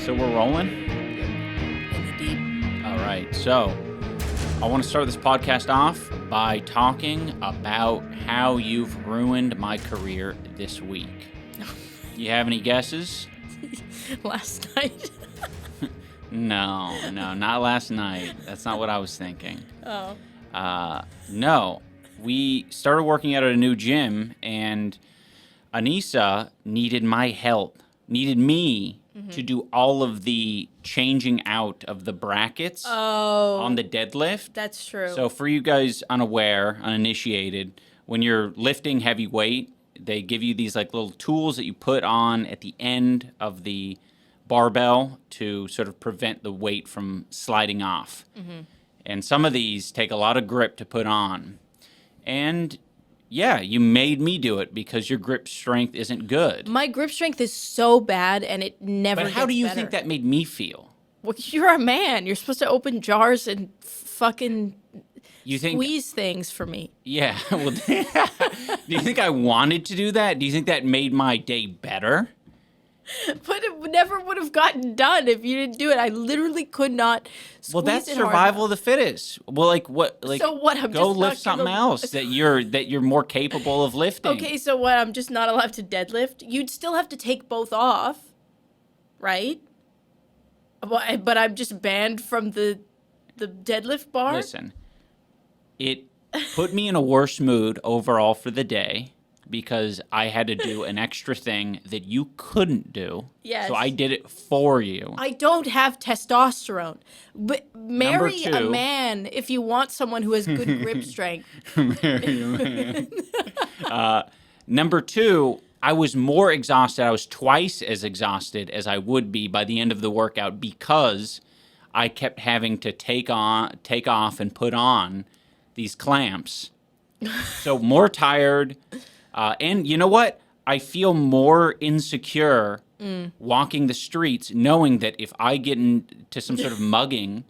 So we're rolling? In the deep. All right. So I want to start this podcast off by talking about how you've ruined my career this week. You have any guesses? Last night. No, not last night. That's not what I was thinking. Oh. No. We started working out at a new gym, and Anisa needed my help, needed me to do all of the changing out of the brackets on the deadlift. That's true. So for you guys uninitiated, when you're lifting heavy weight, they give you these like little tools that you put on at the end of the barbell to sort of prevent the weight from sliding off. And some of these take a lot of grip to put on. And yeah, you made me do it because your grip strength isn't good. My grip strength is so bad, and it never But how do you better. think that made me feel? Well, you're a man. You're supposed to open jars and fucking You think? squeeze things for me. Yeah. Well, do you think I wanted to do that? Do you think that made my day better? But it never would have gotten done if you didn't do it. I literally could not squeeze Well, that's it hard survival of enough. the fittest. Well, like what? Like So what, I'm go just lift not something gonna- else that you're more capable of lifting. Okay, so what? I'm just not allowed to deadlift? You'd still have to take both off, right? But I'm just banned from the deadlift bar? Listen, it put me in a worse mood overall for the day because I had to do an extra thing that you couldn't do. Yes. So I did it for you. I don't have testosterone. But marry a two. man if you want someone who has good grip strength. Number two, I was more exhausted. I was twice as exhausted as I would be by the end of the workout because I kept having to take off and put on these clamps. So more tired. And you know what? I feel more insecure walking the streets knowing that if I get into some sort of mugging,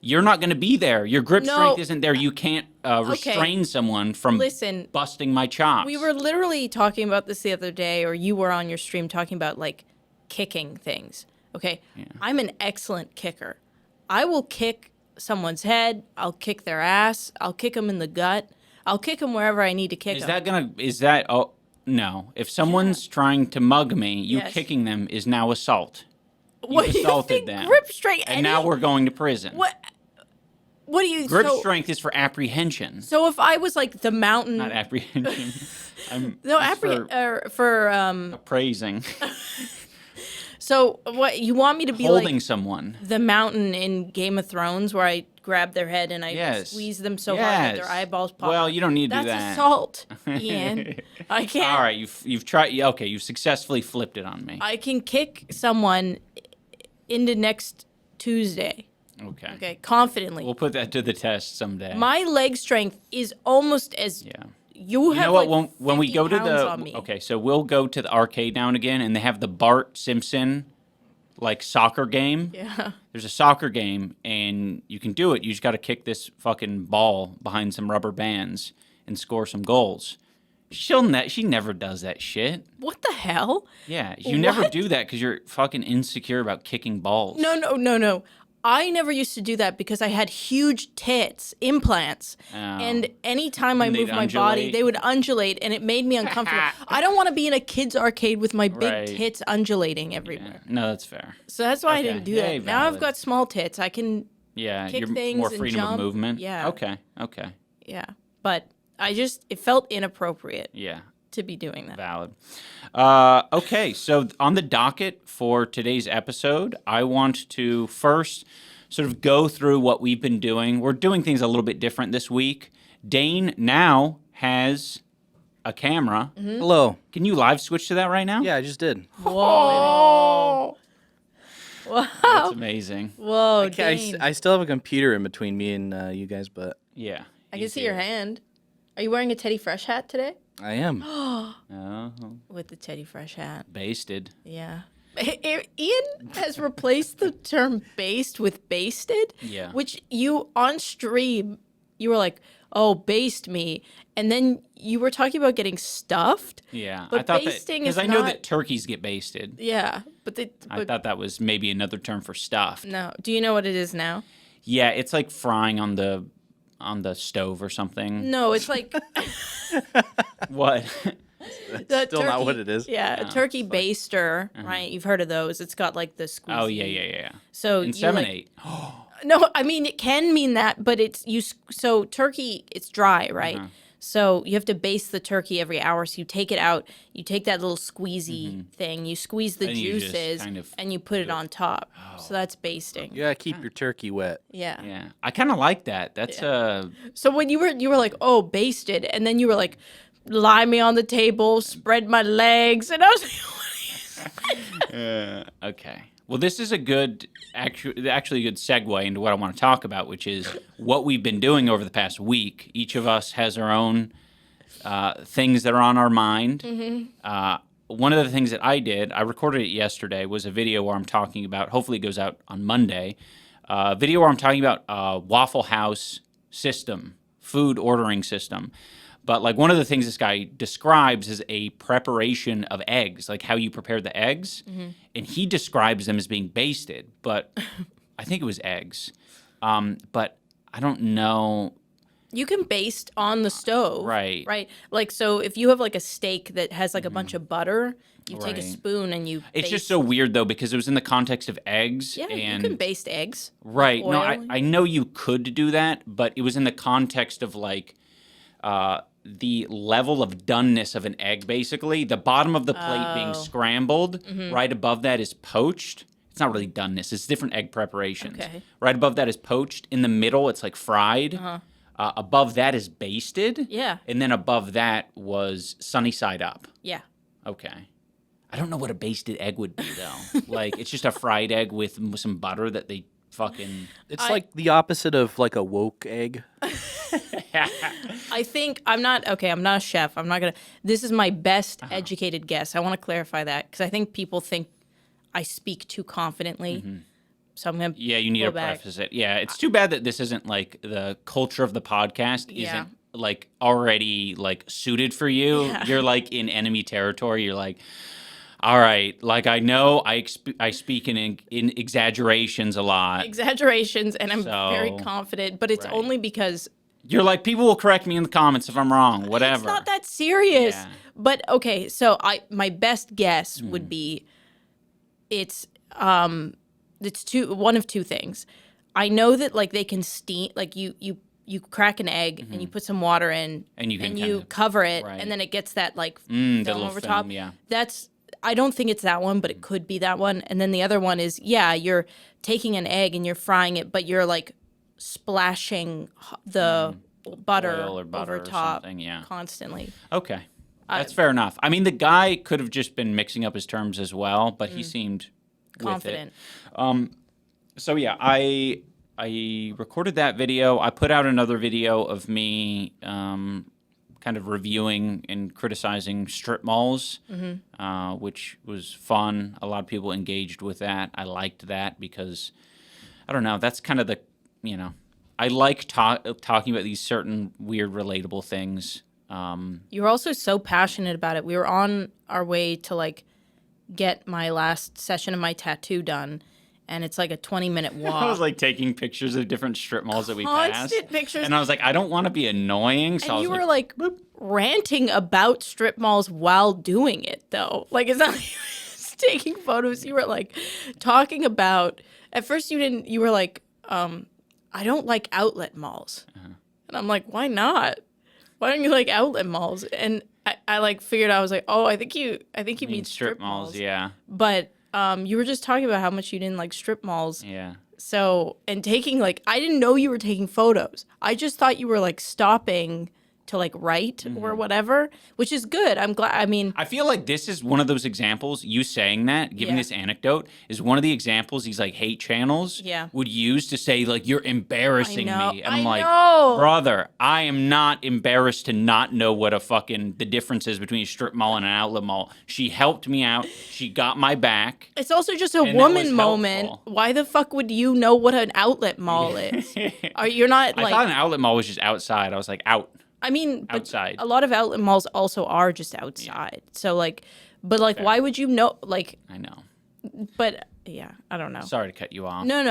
you're not going to be there. Your grip No. strength isn't there. You can't restrain someone from Listen, busting my chops. we were literally talking about this the other day, or you were on your stream talking about, like, kicking things. Okay? Yeah. I'm an excellent kicker. I will kick someone's head. I'll kick their ass. I'll kick them in the gut. I'll kick them wherever I need to kick them. Oh, no. If someone's trying to mug me, you Yes. kicking them is now assault. What do you assaulted think them. grip strength? And now we're going to prison. What do you... Grip so, strength is for apprehension, So if I was like the mountain... not apprehension. No, it's for appraising. So what, you want me to be Holding like someone. the mountain in Game of Thrones where I grab their head and I Yes. squeeze them so hard that their Yes. eyeballs pop Well, out? you don't need to do That's that. assault, Ian. I can't. All right, you've tried. Okay, you've successfully flipped it on me. I can kick someone into next Tuesday. Okay. Okay, confidently. We'll put that to the test someday. My leg strength is almost as yeah. you have. You know what? Like When we 50 go to pounds on me. okay, so we'll go to the arcade now and again, and they have the Bart Simpson like soccer game. Yeah. There's a soccer game, and you can do it. You just got to kick this fucking ball behind some rubber bands and score some goals. She never does that shit. What the hell? Yeah, you never What? do that because you're fucking insecure about kicking balls. No. I never used to do that because I had huge tits, implants. Oh. And anytime I And they'd moved my body, undulate. they would undulate, and it made me uncomfortable. I don't want to be in a kid's arcade with my big Right. tits undulating everywhere. Yeah. No, that's fair. So that's why I Okay. didn't do Yay, that. Now I've valid. got small tits. I can, Yeah, Kick you're things more and freedom jump. of movement. Yeah. Okay. yeah. But it felt inappropriate Yeah. to be doing that. Valid. Okay, so on the docket for today's episode, I want to first sort of go through what we've been doing. We're doing things a little bit different this week. Dane now has a camera. Hello. Can you live switch to that right now? Yeah, I just did. Whoa. That's Wow. amazing. Whoa, Okay, Dane. I still have a computer in between me and you guys, but Yeah. I can see your hand. Are you wearing a Teddy Fresh hat today? I am. Oh, With the Teddy Fresh hat. basted. Yeah. Ian has replaced the term based with basted. Yeah. Which you, on stream, you were like, oh, baste me. And then you were talking about getting stuffed. Yeah, But I thought basting because is I know not- that turkeys get basted. Yeah, I thought that was maybe another term for stuffed. no. Do you know what it is now? Yeah, it's like frying on the stove or something. No, it's like What? the Still not what it is. Yeah, a turkey baster, right? You've heard of those. It's got like the squeezy. Oh yeah. So you like, Inseminate. no, I mean it can mean that, but it's so turkey, it's dry, right? Uh-huh. So you have to baste the turkey every hour. So you take it out, you take that little squeezy thing, you squeeze the And you just juices, kind of and you put it on top. So that's basting. You gotta keep your turkey wet. Yeah. Yeah, I kind of like that. That's So when you were like, oh, basted, and then you were like, lie me on the table, spread my legs, and I was like, okay. Well, this is a good, actually a good segue into what I want to talk about, which is what we've been doing over the past week. Each of us has our own things that are on our mind. One of the things that I did, I recorded it yesterday, was a video where I'm talking about, hopefully it goes out on Monday, a video where I'm talking about Waffle House system, food ordering system. But like one of the things this guy describes is a preparation of eggs, like how you prepare the eggs. And he describes them as being basted, but I think it was eggs. But I don't know. you can baste on the stove. Right. Right. Like, so if you have like a steak that has like a bunch of butter, you take a Right. spoon and you It's baste. just so weird though because it was in the context of eggs. Yeah, and you can baste eggs. Right. No, oil. I know you could do that, but it was in the context of like the level of doneness of an egg, basically. The bottom of the plate being scrambled. Right above that is poached. It's not really doneness. It's different egg preparations. Okay. Right above that is poached. In the middle, it's like fried. Above that is basted. Yeah. And then above that was sunny side up. Yeah. Okay. I don't know what a basted egg would be, though. Like, it's just a fried egg with some butter that they fucking... It's like the opposite of like a woke egg. I think I'm not a chef. I'm not gonna. This is my best educated guess. I want to clarify that because I think people think I speak too confidently. So I'm gonna. Yeah, you need go to back. preface it. Yeah, it's too bad that this isn't like the culture of the podcast Yeah. isn't like already like suited for you. Yeah. You're like in enemy territory. You're like, all right, like I know I speak in exaggerations a lot. Exaggerations, and I'm very So, confident, but it's right. only because You're like, people will correct me in the comments if I'm wrong. Whatever. it's not that serious. Yeah. But okay, so my best guess would be it's one of two things. I know that like they can steam, like you crack an egg and you put some water in And you can you kinda- cover it right. and then it gets that like the film little over film, top. yeah. I don't think it's that one, but it could be that one. And then the other one is, yeah, you're taking an egg and you're frying it, but you're like splashing the butter, Oil or butter over or top something, yeah. constantly. Okay. That's fair enough. I mean, the guy could have just been mixing up his terms as well, but he seemed with it. Confident. So yeah, I recorded that video. I put out another video of me kind of reviewing and criticizing strip malls, which was fun. A lot of people engaged with that. I liked that because, I don't know, that's kind of the, I like talking about these certain weird, relatable things. You were also so passionate about it. We were on our way to like get my last session of my tattoo done, and it's like a 20-minute walk. I was like taking pictures of different strip malls that we passed. Constant pictures. And I was like, I don't want to be annoying. So I And was you like, were like ranting about strip malls while doing it, though. Like, it's not like you were just taking photos. You were like talking about. At first, you were like, I don't like outlet malls. And I'm like, why not? Why don't you like outlet malls? And I like figured out, I was like, oh, I think you mean strip malls. yeah. But you were just talking about how much you didn't like strip malls. Yeah. So, and taking like, I didn't know you were taking photos. I just thought you were like stopping to like write or whatever, which is good. I'm glad. I mean, I feel like this is one of those examples, you saying that, giving Yeah. this anecdote, is one of the examples these like hate channels Yeah. would use to say like, you're embarrassing I know, me. And I'm I like, know. brother, I am not embarrassed to not know what the difference is between a strip mall and an outlet mall. She helped me out. She got my back. it's also just a And that woman was moment. helpful. Why the fuck would you know what an outlet mall is? You're not I like. thought an outlet mall was just outside. I was like, out. I mean, but Outside. a lot of outlet malls also are just outside. So like, but like, Fair. why would you know? Like, I know. but yeah, I don't know. Sorry to cut you off. No.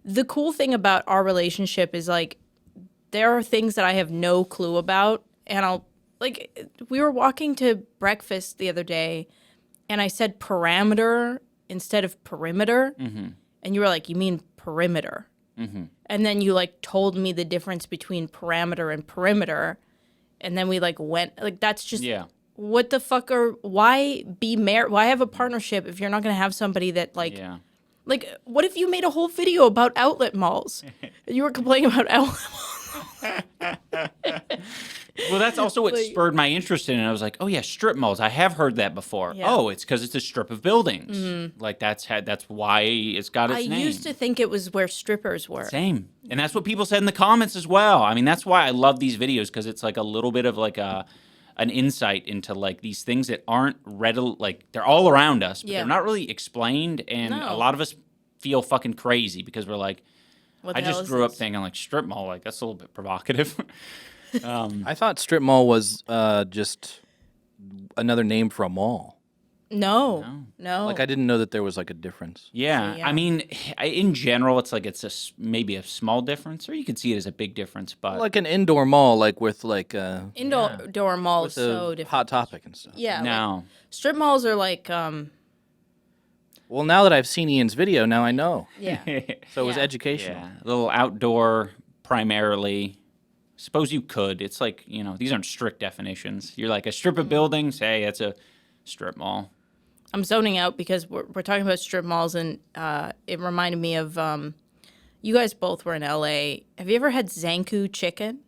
The cool thing about our relationship is like, there are things that I have no clue about, and we were walking to breakfast the other day, and I said parameter instead of perimeter, and you were like, you mean perimeter. And then you like told me the difference between parameter and perimeter, and then we like went like that's just what the fuck why be married? Why have a partnership if you're not gonna have somebody that like what if you made a whole video about outlet malls? You were complaining about outlet malls. Well, that's also what spurred my interest in it. I was like, oh yeah, strip malls. I have heard that before. Yeah. Oh, it's because it's a strip of buildings. Like that's why it's got its I name. used to think it was where strippers were. Same. And that's what people said in the comments as well. I mean, that's why I love these videos, because it's like a little bit of like an insight into like these things that aren't readily, like they're all around us, but Yeah. they're not really explained. And No. a lot of us feel fucking crazy because we're like, What I the hell just is grew up this? thinking like strip mall, like that's a little bit provocative. I thought strip mall was just another name for a mall. No. Like I didn't know that there was like a difference. Yeah. Yeah. I mean, in general, it's like maybe a small difference, or you could see it as a big difference. But Like an indoor mall, like with like Indoor mall is with so a different. Hot Topic and stuff. Yeah. like, no. strip malls are like Well, now that I've seen Ian's video, now I know. yeah. So it was Yeah. educational. Yeah, a little outdoor primarily. Suppose you could. It's like, these aren't strict definitions. You're like a strip of buildings. Hey, that's a strip mall. I'm zoning out because we're talking about strip malls, and it reminded me of you guys both were in LA. Have you ever had Zankhou chicken?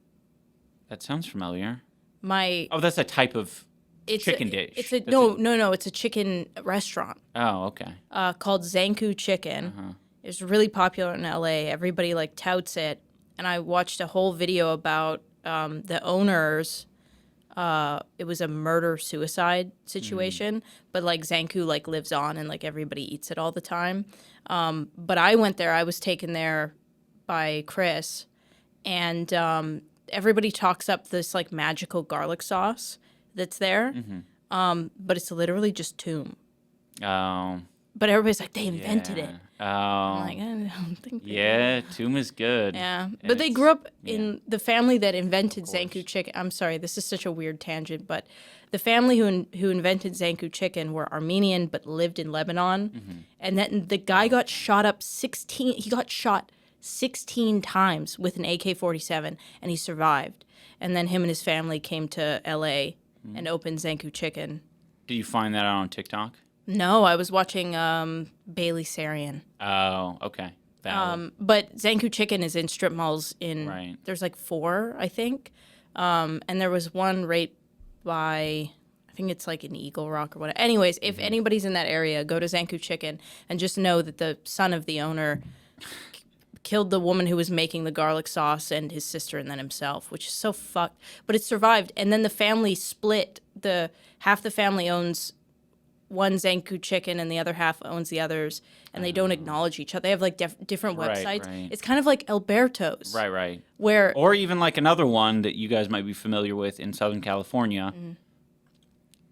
That sounds familiar. My Oh, that's a type of it's chicken a, dish. It's a That's no. It's a chicken restaurant Oh, okay. called Zankhou Chicken. It's really popular in LA. Everybody like touts it, and I watched a whole video about the owners. It was a murder-suicide situation, but like Zankhou like lives on and like everybody eats it all the time. But I went there. I was taken there by Chris, and everybody talks up this like magical garlic sauce that's there, but it's literally just tomb. Oh. But everybody's like, they invented it. Oh. I'm like, I don't think they Yeah, tomb is good. Yeah, And but they it's- grew up in the family that invented Zankhou chicken. I'm sorry, this is such a weird tangent, but the family who invented Zankhou chicken were Armenian but lived in Lebanon, and then the guy got shot up 16. He got shot 16 times with an AK-47, and he survived. And then him and his family came to LA and opened Zankhou chicken. Did you find that out on TikTok? No, I was watching Bailey Sarian. Oh, okay. Valid. But Zankhou chicken is in strip malls in Right. there's like 4, I think. And there was one right by I think it's like in Eagle Rock or whatever. Anyways, if anybody's in that area, go to Zankhou Chicken and just know that the son of the owner killed the woman who was making the garlic sauce and his sister and then himself, which is so fucked. But it survived. And then the family split. Half the family owns one Zankhou chicken and the other half owns the others, and they don't acknowledge each other. They have like different Right, websites. right. It's kind of like Alberto's, Right. where Or even like another one that you guys might be familiar with in Southern California,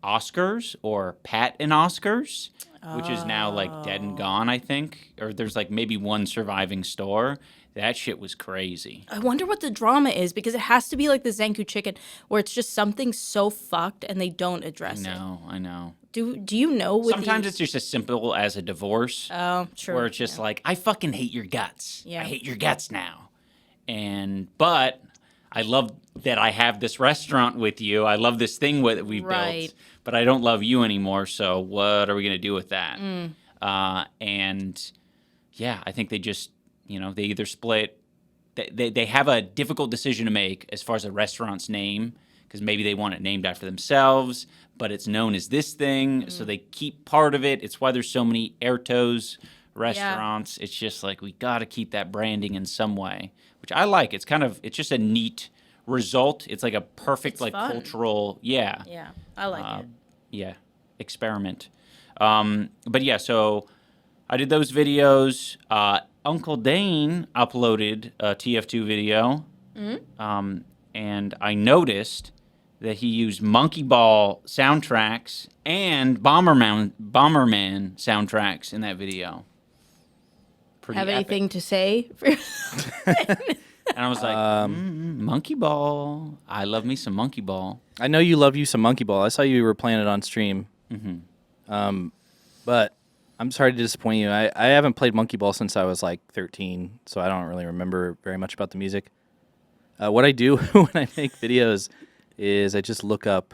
Oscars or Pat and Oscars, which is now like dead and gone, I think. Or there's like maybe one surviving store. That shit was crazy. I wonder what the drama is, because it has to be like the Zankhou chicken where it's just something so fucked and they don't address it. I know. Do you know? With Sometimes these- it's just as simple as a divorce. Oh, true. Where it's just like, I fucking hate your guts. Yeah. I hate your guts now. But I love that I have this restaurant with you. I love this thing that we Right. built, but I don't love you anymore. So what are we going to do with that? And yeah, I think they just, they either split they have a difficult decision to make as far as a restaurant's name, because maybe they want it named after themselves, but it's known as this thing, so they keep part of it. It's why there's so many Ertos restaurants. It's just like, we got to keep that branding in some way, which I like. It's just a neat result. It's like a perfect It's like fun. cultural, Yeah, I like it. experiment. But yeah, so I did those videos. Uncle Dane uploaded a TF2 video, and I noticed that he used Monkey Ball soundtracks and Bomberman soundtracks in that video. Pretty Have epic. anything to say? And I was like, Monkey Ball. I love me some Monkey Ball. I know you love you some Monkey Ball. I saw you were playing it on stream. But I'm sorry to disappoint you. I haven't played Monkey Ball since I was like 13, so I don't really remember very much about the music. What I do when I make videos is I just look up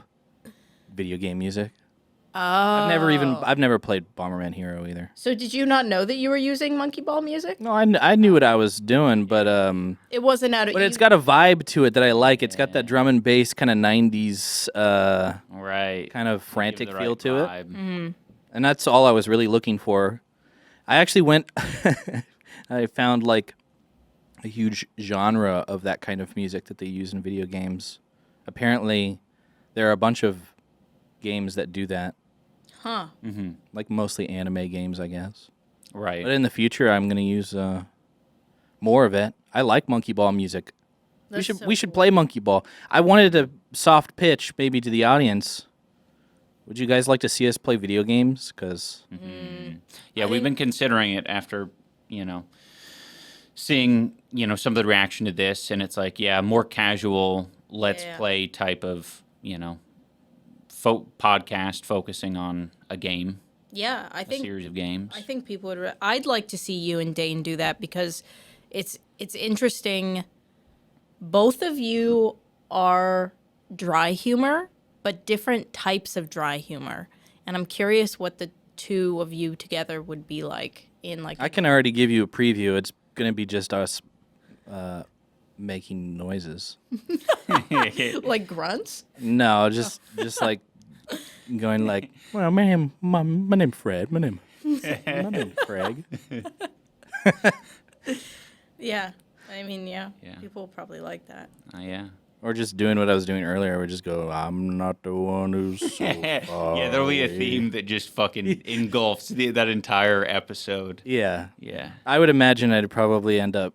video game music. Oh. I've never played Bomberman Hero either. So did you not know that you were using Monkey Ball music? No, I knew what I was doing, but It wasn't out of. but it's got a vibe to it that I like. It's got that drum and bass kind of 90s Right. kind of frantic Give the feel right to it. vibe. And that's all I was really looking for. I actually went I found like a huge genre of that kind of music that they use in video games. Apparently there are a bunch of games that do that. Huh. Like mostly anime games, I guess. Right. But in the future, I'm going to use more of it. I like Monkey Ball music. That's so we should cool. play Monkey Ball. I wanted a soft pitch maybe to the audience. Would you guys like to see us play video games? Because Yeah, we've been considering it after, seeing, some of the reaction to this, and it's like, more casual, let's Yeah. play type of, podcast focusing on a game, Yeah, I a think series of games. I think people would. I'd like to see you and Dane do that because it's interesting. Both of you are dry humor, but different types of dry humor, and I'm curious what the two of you together would be like in like. I can already give you a preview. It's going to be just us making noises. like grunts. No, just like going like, well, my name's Fred. My name's Craig. Yeah, I mean, yeah. Yeah. People will probably like that. Yeah. Or just doing what I was doing earlier. We just go, I'm not the one who's so Yeah, there'll be a sorry." theme that just fucking engulfs that entire episode. Yeah. Yeah, I would imagine I'd probably end up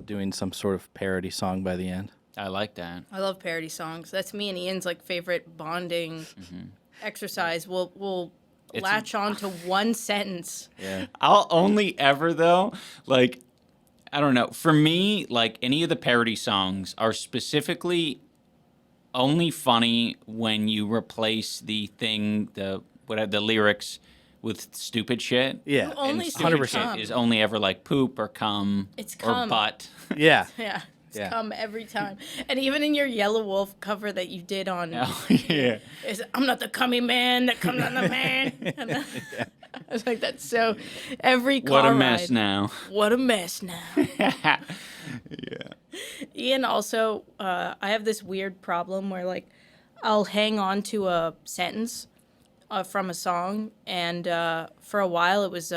doing some sort of parody song by the end. I like that. I love parody songs. That's me and Ian's like favorite bonding exercise. We'll latch on to one sentence. Yeah. I'll only ever though, like, I don't know. For me, like any of the parody songs are specifically only funny when you replace the lyrics with stupid shit. Yeah. Only And stupid stupid 100%. shit is only ever like poop or cum It's or cum. butt. Yeah. Yeah. It's Yeah. come every time. And even in your Yellow Wolf cover that you did on Oh, yeah. is I'm not the cummy man that comes on the man. And I was like, that's so every car What a mess ride. now. What a mess now. Yeah. Ian also, I have this weird problem where like I'll hang on to a sentence from a song, and for a while it was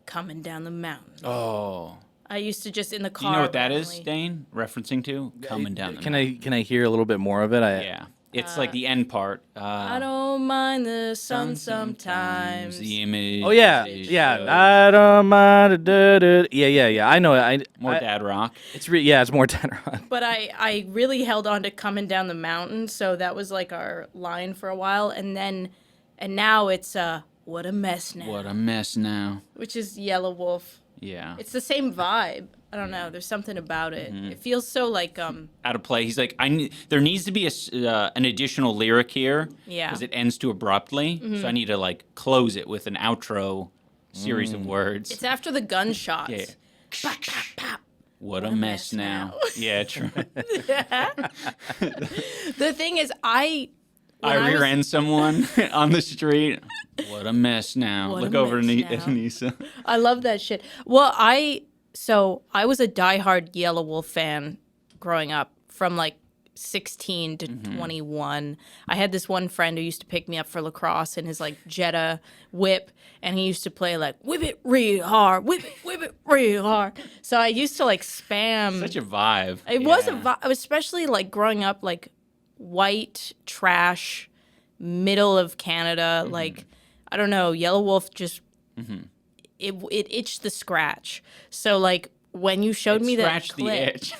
coming down the mountain. Oh. I used to just in the Do car. you know what that is, randomly- Dane? Referencing to? Coming down the Can I hear a little bit more of it? Yeah. It's like the end part. I don't mind the sun sometimes. The image. Oh yeah, is yeah. show. I don't mind. Yeah. I know it. More dad rock. It's it's more dead rock. But I really held on to coming down the mountain, so that was like our line for a while, and now it's what a mess now, What a mess now. which is Yellow Wolf. Yeah. It's the same vibe. I don't know. There's something about it. Mm-hmm. It feels so like Out of play. He's like, there needs to be an additional lyric here. Yeah. Because it ends too abruptly. So I need to like close it with an outro series of words. it's after the gunshots. Yeah. Pop, pop, pop. What a mess now. Yeah, true. The thing is, I when was- rear end someone on the street. What a mess now. What a Look over mess at now. Anisa. I love that shit. Well, so I was a diehard Yellow Wolf fan growing up from like 16 to 21. I had this one friend who used to pick me up for lacrosse in his like Jetta whip, and he used to play like whip it real hard, whip it real hard. So I used to like spam. Such a vibe. It was a vibe, especially like growing up like white trash, middle of Canada. Like I don't know, Yellow Wolf just it itched the scratch. So like when you showed me that Scratch the clip, itch.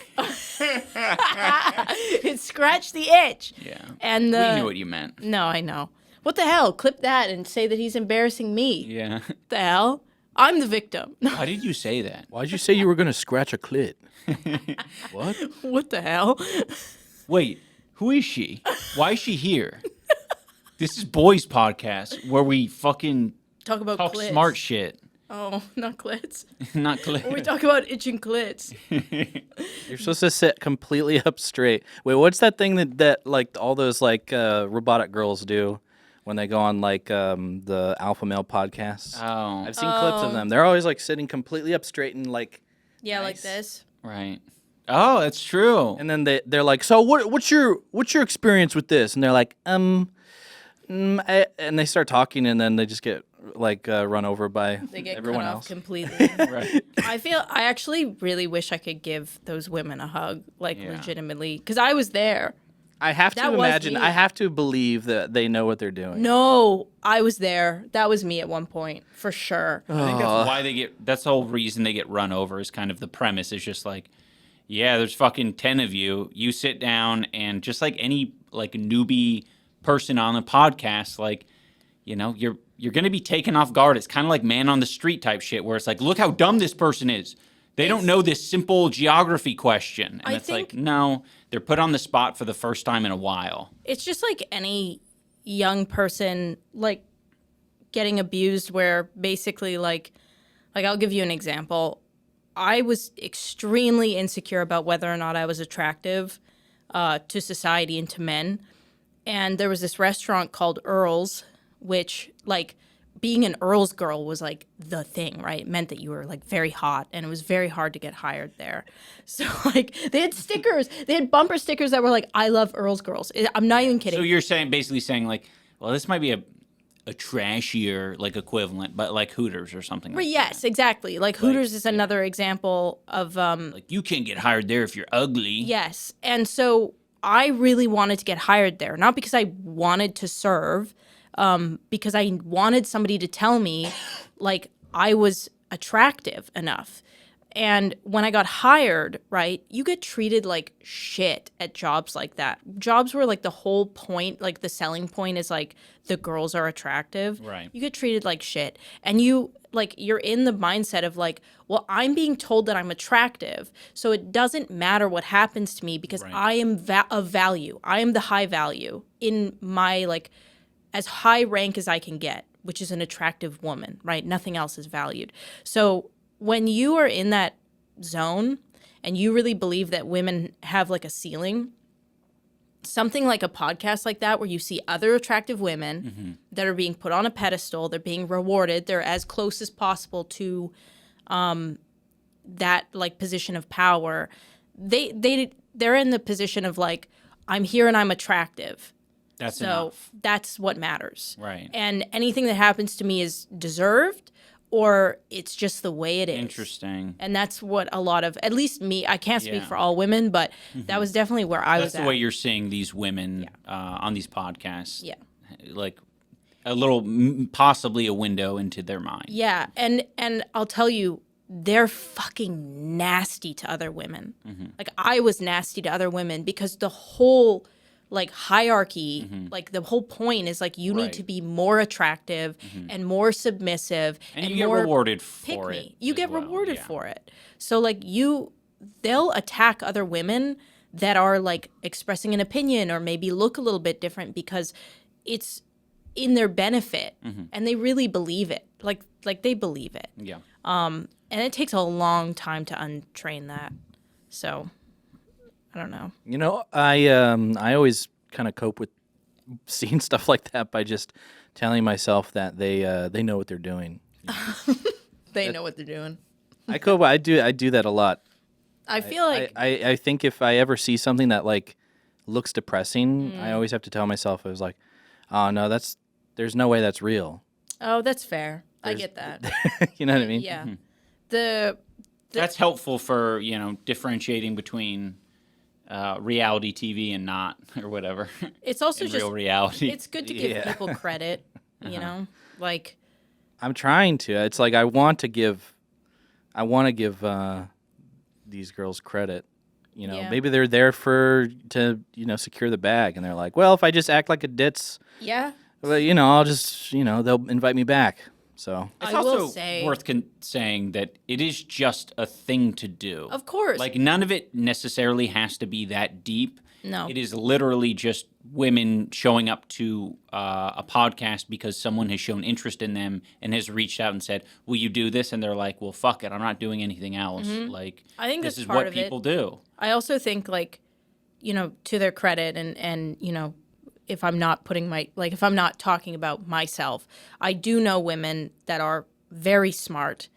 it scratched the itch. Yeah. And We knew what you meant. No, I know. What the hell? Clip that and say that he's embarrassing me. Yeah. The hell? I'm the victim. Why did you say that? Why'd you say you were going to scratch a clit? What? What the hell? Wait, who is she? Why is she here? This is Boys Podcast where we fucking Talk about talk clits. smart shit. Oh, not clits. Not clear. We talk about itching clits. You're supposed to sit completely up straight. Wait, what's that thing that like all those like robotic girls do when they go on like the alpha male podcasts? Oh, I've seen clips of them. They're always like sitting completely up straight and like, Yeah, like Nice. this. right. Oh, that's true. and then they're like, so what's your experience with this? And they're like, and they start talking, and then they just get like run over by They get everyone cut else. off completely. Right. I actually really wish I could give those women a hug, like Yeah. legitimately, because I was there. I have to That was imagine. me. I have to believe that they know what they're doing. No, I was there. That was me at one point, for sure. I think that's why they get. That's the whole reason they get run over. Is kind of the premise is just like, yeah, there's fucking 10 of you. You sit down and just like any like newbie person on the podcast, like, you know, you're gonna be taken off guard. It's kind of like man on the street type shit, where it's like, look how dumb this person is. They don't know this simple geography question, and I it's like, think- no, they're put on the spot for the first time in a while. It's just like any young person, like getting abused, where basically, like I'll give you an example. I was extremely insecure about whether or not I was attractive to society and to men. And there was this restaurant called Earl's, which, like, being an Earl's girl was, like, the thing, right? It meant that you were, like, very hot, and it was very hard to get hired there. So, like, they had stickers. They had bumper stickers that were like, I love Earl's girls. I'm not even kidding. So you're basically saying like, well, this might be a trashier like equivalent, but like Hooters or something. But Like yes, exactly. Like, Hooters is another example of like you can't get hired there if you're ugly. yes. And so I really wanted to get hired there, not because I wanted to serve, because I wanted somebody to tell me, like, I was attractive enough. And when I got hired, right, you get treated like shit at jobs like that. Jobs where, like, the whole point, like, the selling point is, like, the girls are attractive. Right. You get treated like shit. And you're in the mindset of, like, well, I'm being told that I'm attractive, so it doesn't matter what happens to me because Right. I am of value. I am the high value in my, like, as high rank as I can get, which is an attractive woman, right? Nothing else is valued. So when you are in that zone and you really believe that women have like a ceiling, something like a podcast like that where you see other attractive women that are being put on a pedestal, they're being rewarded, they're as close as possible to that like position of power. They're in the position of like, I'm here and I'm attractive. That's So enough. that's what matters. Right. And anything that happens to me is deserved or it's just the way it is. Interesting. And that's what a lot of, at least me, I can't speak Yeah. for all women, but that was definitely where I That's was the at. way you're seeing these women on these podcasts. Yeah. Like a little, possibly a window into their mind. Yeah. And I'll tell you, they're fucking nasty to other women. Like, I was nasty to other women because the whole like hierarchy, like the whole point is like you Right. need to be more attractive and more submissive And you get more rewarded pick for me. it. You as get well. rewarded Yeah. for it. So like they'll attack other women that are like expressing an opinion or maybe look a little bit different because it's in their benefit and they really believe it. Like they believe it. Yeah. And it takes a long time to untrain that. So I don't know. You know, I always kind of cope with seeing stuff like that by just telling myself that they know what they're doing. They know what they're doing. I do that a lot. I feel like I think if I ever see something that like looks depressing, I always have to tell myself, I was like, oh no, there's no way that's real. oh, that's fair. I get that. You know what I mean? Yeah. The That's helpful for, differentiating between reality TV and not, or whatever. it's also in just real reality. it's good to give people credit, like I'm trying to. It's like I want to give these girls credit. Yeah. Maybe they're there to secure the bag, and they're like, well, if I just act like a ditz, yeah. well, I'll just they'll invite me back. So It's I will also say- worth saying that it is just a thing to do. Of course. Like, none of it necessarily has to be that deep. No. It is literally just women showing up to a podcast because someone has shown interest in them and has reached out and said, will you do this? And they're like, well, fuck it. I'm not doing anything else. Like, I think this that's is part what of it. people do. I also think to their credit and if I'm not if I'm not talking about myself, I do know women that are very smart,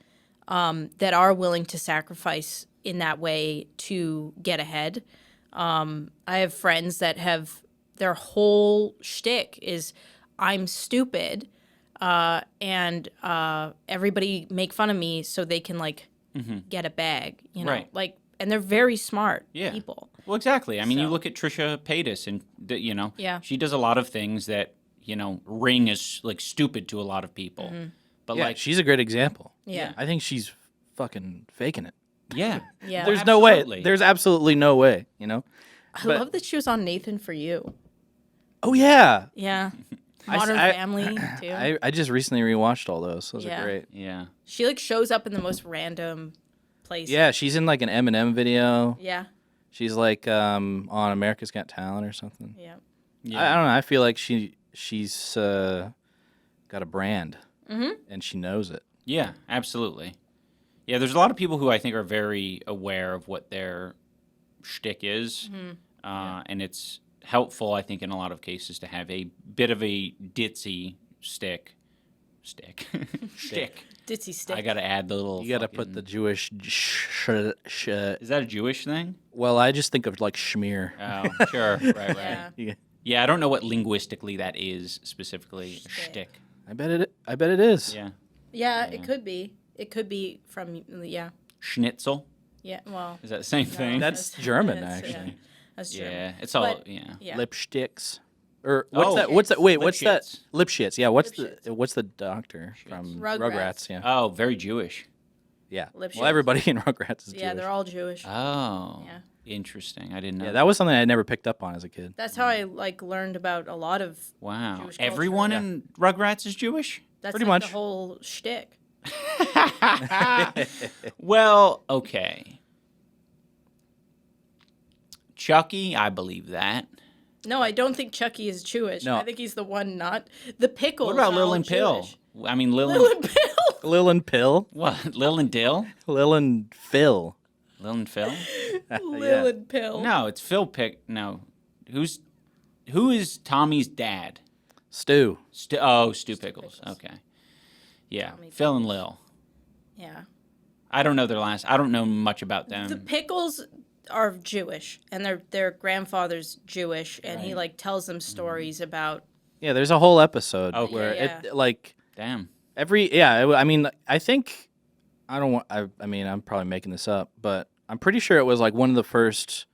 that are willing to sacrifice in that way to get ahead. I have friends that have their whole shtick is I'm stupid, and everybody make fun of me so they can get a bag, Right. and they're very smart Yeah. people. Well, exactly. I mean, you So- look at Trisha Paytas, and Yeah. she does a lot of things that ring as like stupid to a lot of people. But yeah, like, she's a great example. Yeah. I think she's fucking faking it. yeah, Yeah. There's no way. absolutely. There's absolutely no way. I love that she was on Nathan For You. Oh yeah. Yeah. I- Modern I- Family too. I just recently rewatched all those. Those Yeah. are great. yeah. She shows up in the most random place. Yeah, she's in like an Eminem video. Yeah. She's like on America's Got Talent or something. Yeah. Yeah. I don't know. I feel like she's got a brand, and she knows it. Yeah, absolutely. Yeah, there's a lot of people who I think are very aware of what their shtick is, and it's helpful, I think, in a lot of cases to have a bit of a ditzy shtick. Shtick. Ditzy stick. I got to add the little. You got to put fucking- the Jewish. Is that a Jewish thing? Well, I just think of like schmear. Oh, sure. Right. Yeah. Yeah, I don't know what linguistically that is specifically. A Shtick. shtick. I bet it is. Yeah. Yeah, it could be. It could be from Schnitzel. Yeah. Well, Is that the same thing? That's German, that's- actually. yeah, that's German. yeah. It's all. But- yeah. Yeah. Lipsticks. Or what's Oh, that? What's that? Wait, what's that? Lipschitz. Lipschitz. Yeah. What's Lipschitz. what's the doctor from Rugrats. Yeah. Oh, very Jewish. Yeah. Lipschitz. Well, everybody in Rugrats is Yeah, Jewish. they're all Jewish. Oh. Yeah. Interesting. I didn't know. Yeah, that was something I never picked up on as a kid. That's how I learned about a lot of. Wow. Jewish culture. Everyone in Rugrats is Jewish? That's Pretty like much. the whole shtick. Well, okay. Chucky, I believe that. No, I don't think Chucky is Jewish. No. I think he's the one not the pickles. What about are Lil all and Pill? Jewish. I mean, Lil Lil and... and Pill. Lil and Pill. What? Lil and Dill? Lil and Phil. Lil and Phil? Lil and Pill. No, it's Phil Pick. No. Who is Tommy's dad? Stu. Stu Pickles. Okay. Yeah. Tommy Phil and Lil. Yeah. I don't know their last. I don't know much about them. The Pickles are Jewish, and their grandfather's Jewish, and he tells them stories about. Yeah, there's a whole episode Okay. where Yeah. it like Damn. I mean, I think I don't want. I mean, I'm probably making this up, but I'm pretty sure it was like one of the first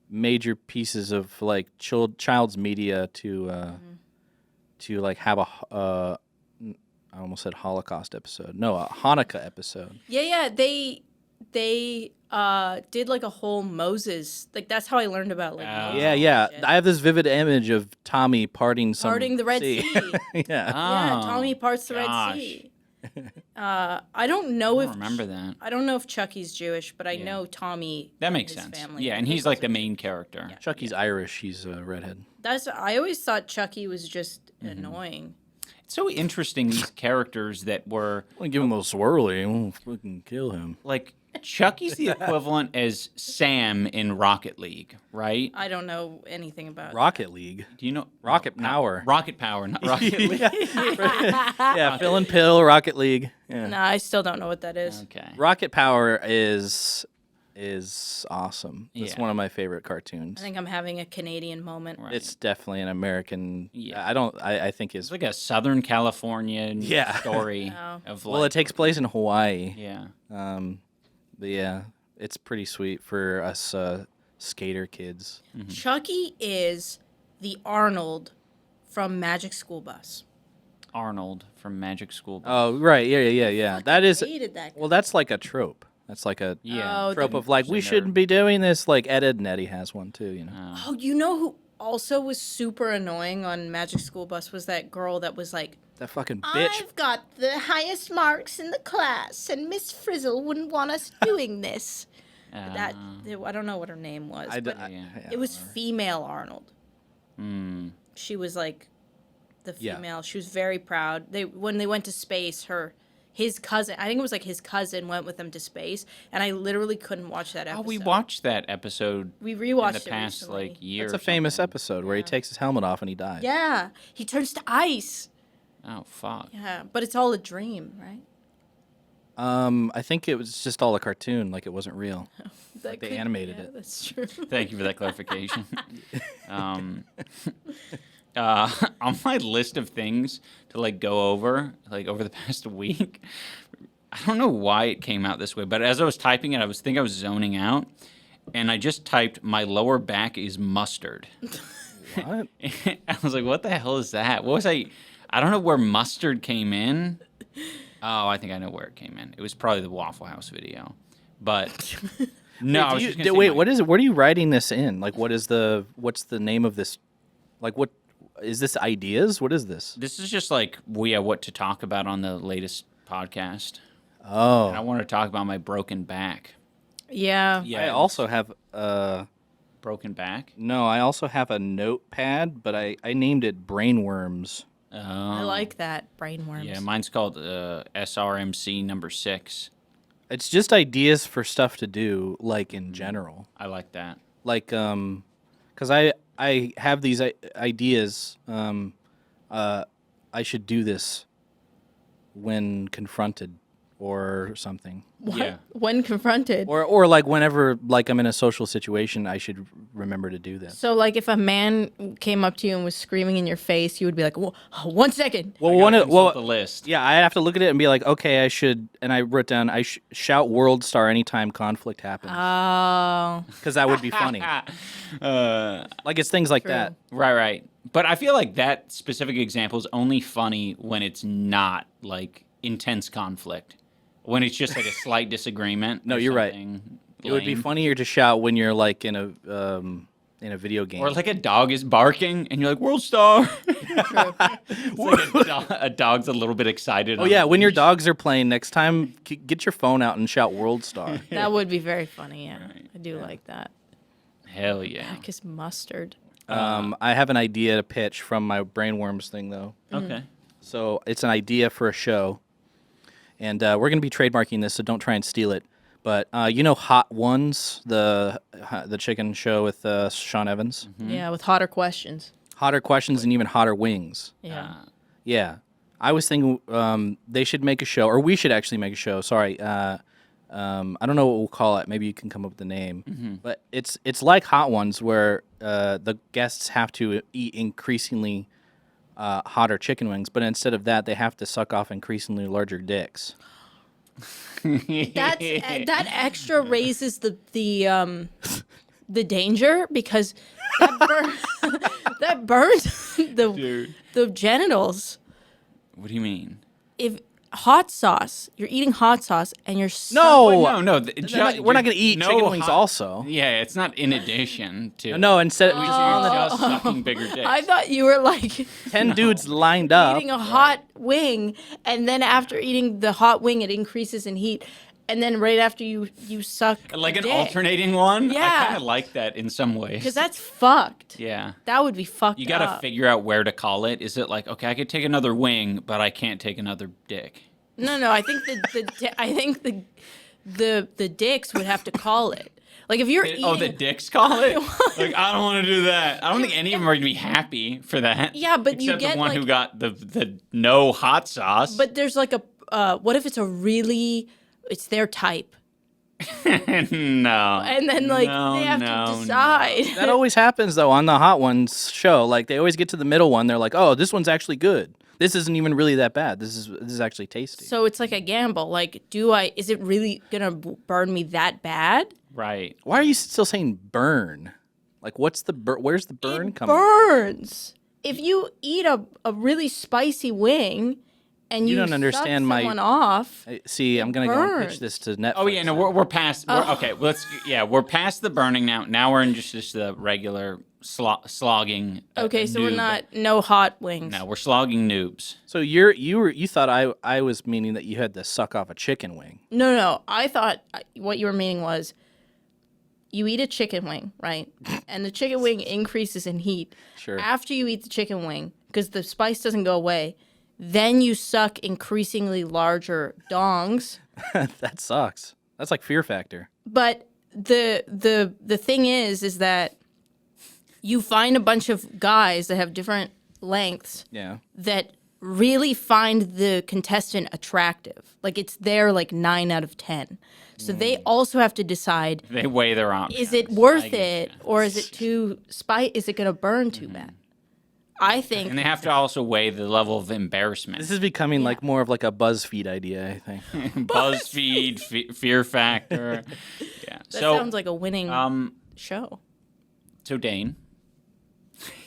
major pieces of like child's media to like have a. I almost said Holocaust episode. No, a Hanukkah episode. Yeah. They did like a whole Moses. Like that's how I learned about like. Moses Yeah, and yeah. shit. I have this vivid image of Tommy parting Parting the Red Sea. yeah. Yeah, Oh, Tommy parts the Red gosh. Sea. I don't know I if don't remember that. I don't know if Chucky's Jewish, but I know Tommy. That makes and his sense. Family. Yeah, and he's like the main character. Chucky's Irish. He's a redhead. I always thought Chucky was just Mm-hmm. annoying. It's so interesting, these characters that were I want to give him a swirly. I won't fucking kill him. like Chucky's the equivalent as Sam in Rocket League, right? I don't know anything about Rocket League. Do you know Rocket no, Power. Rocket Power, not Rocket League. Yeah, Phil and Pill, Rocket League. Yeah. No, I still don't know what that is. Okay. Rocket Power is awesome. It's Yeah. one of my favorite cartoons. I think I'm having a Canadian moment. Right. It's definitely an American. Yeah. I think It's is. like a Southern California Yeah. story Oh. of Well, it takes place in Hawaii. yeah. But yeah, it's pretty sweet for us skater kids. Chucky is the Arnold from Magic School Bus. Arnold from Magic School Bus. Oh, right. Yeah. That is. Hated that guy. Well, that's like a trope. That's like a Yeah. Oh, trope of like we It's a shouldn't nerd. be doing this. Like Ed, Edd and Eddy has one too. You know. Oh, you know who also was super annoying on Magic School Bus was that girl that was like, That fucking bitch. I've got the highest marks in the class, and Miss Frizzle wouldn't want us doing this. That I don't know what her name was, but it was female Arnold. She was like the Yeah. female. She was very proud. When they went to space, his cousin, I think it was like his cousin, went with them to space, and I literally couldn't watch that Oh, episode. we watched that episode We in rewatched the it past recently. like year. It's or a famous something. episode where he takes his helmet off and he dies. Yeah, he turns to ice. Oh fuck. Yeah, but it's all a dream, right? I think it was just all a cartoon, like it wasn't real. That They could- animated yeah, it. That's true. Thank you for that clarification. On my list of things to like go over, like over the past week, I don't know why it came out this way, but as I was typing it, I was zoning out, and I just typed "my lower back is mustard." What? I was like, "What the hell is that?" What was I? I don't know where mustard came in. Oh, I think I know where it came in. It was probably the Waffle House video, but no. I was just gonna say Wait, my- what is it? What are you writing this in? Like, what's the name of this? Like, what is this? Ideas? What is this? This is just like what to talk about on the latest podcast. Oh, And I want to talk about my broken back. Yeah. I also have Broken back. no, I also have a notepad, but I named it brainworms. I like that. Brainworms. Yeah, mine's called SRMC number 6. It's just ideas for stuff to do, like in general. I like that. Like, because I have these ideas. I should do this when confronted, or something. What? Yeah. When confronted. Or like whenever like I'm in a social situation, I should remember to do this. So, like, if a man came up to you and was screaming in your face, you would be like, "Whoa, 1 second." Well, I gotta consult the well, list. yeah, I have to look at it and be like, okay, I should. And I wrote down, shout world star anytime conflict happens, Oh. because that would be funny. Like it's things like that. Right. But I feel like that specific example is only funny when it's not like intense conflict. When it's just like a slight disagreement. No, or you're right. something It would be lame. funnier to shout when you're like in a video game. Or like a dog is barking and you're like, World Star. It's like a dog's a little bit excited. Oh on yeah, the when your leash. dogs are playing next time, get your phone out and shout world star. That would be very funny, yeah. I do like that. Hell yeah. Heck is mustard. I have an idea to pitch from my brainworms thing though. Okay. So it's an idea for a show, and we're going to be trademarking this, so don't try and steal it. But you know, Hot Ones, the chicken show with Sean Evans, Yeah, with hotter questions. Hotter Questions, and even Hotter Wings. Yeah. Yeah, I was thinking they should make a show, or we should actually make a show. Sorry, I don't know what we'll call it. Maybe you can come up with the name. But it's like Hot Ones, where the guests have to eat increasingly hotter chicken wings, but instead of that, they have to suck off increasingly larger dicks. That extra raises the danger because that burns the genitals. What do you mean? If hot sauce, you're eating hot sauce and you're No, No. we're not going to eat chicken wings also. Yeah, it's not in addition to. No, instead You're just sucking bigger dicks. I thought you were like 10 dudes lined up. eating a hot wing, and then after eating the hot wing, it increases in heat, and then right after you suck Like a an dick. alternating one? I Yeah. kind of like that in some ways. Because that's fucked. Yeah. That would be fucked. You got to up. figure out where to call it. Is it like, okay, I could take another wing, but I can't take another dick? No. I think the dicks would have to call it. Like if you're eating, Oh, the dicks call it? Like, I don't want to do that. I don't think any of them are going to be happy for that. Yeah, but you except get, the one like- who got the no hot sauce. but there's like a what if it's it's their type, No. and then like No, they have no, to decide. That always happens though on the Hot Ones show. Like they always get to the middle one. They're like, "Oh, this one's actually good. This isn't even really that bad. This is actually tasty." So it's like a gamble. Like, is it really gonna burn me that bad? Right. Why are you still saying burn? Like, where's the burn It coming? burns. If you eat a really spicy wing and You you don't understand suck my- someone off, See, I'm gonna go and pitch burns. this to Netflix. Oh, yeah, no, we're past. Okay, we're past the burning now. Now we're in just the regular slogging. okay, so we're noob. no hot wings. No, we're slogging noobs. So you thought I was meaning that you had to suck off a chicken wing. No. I thought what you were meaning was you eat a chicken wing, right? And the chicken wing increases in heat. Sure. After you eat the chicken wing, because the spice doesn't go away, then you suck increasingly larger dongs. That sucks. That's like Fear Factor. But the thing is that you find a bunch of guys that have different lengths Yeah. that really find the contestant attractive. Like it's their 9 out of 10. So they also have to decide, They weigh their options. is it worth I get it ya. or is it too is it going to burn too bad? I think And they have to also weigh the level of embarrassment. This is becoming like more of like a BuzzFeed idea, I think. BuzzFeed, Fear Factor. Yeah. that sounds like a winning show. So Dane,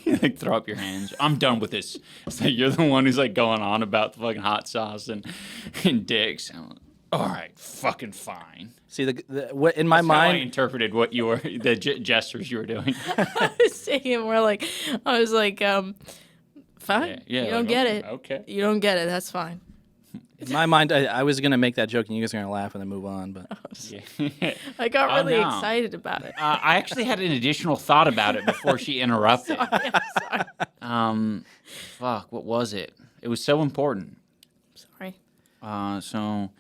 like throw up your hands. I'm done with this. It's like you're the one who's like going on about the fucking hot sauce and dicks. I'm like, all right, fucking fine. See, what in my That's how I mind, interpreted what you were, the gestures you were doing. I was saying more like, fine. Yeah, you don't like, get it. okay. You don't get it. That's fine. in my mind, I was gonna make that joke and you guys are gonna laugh and then move on. But Yeah. I got Oh, really no. excited about it. I actually had an additional thought about it before she interrupted. Sorry. Fuck, what was it? It was so important. Sorry. So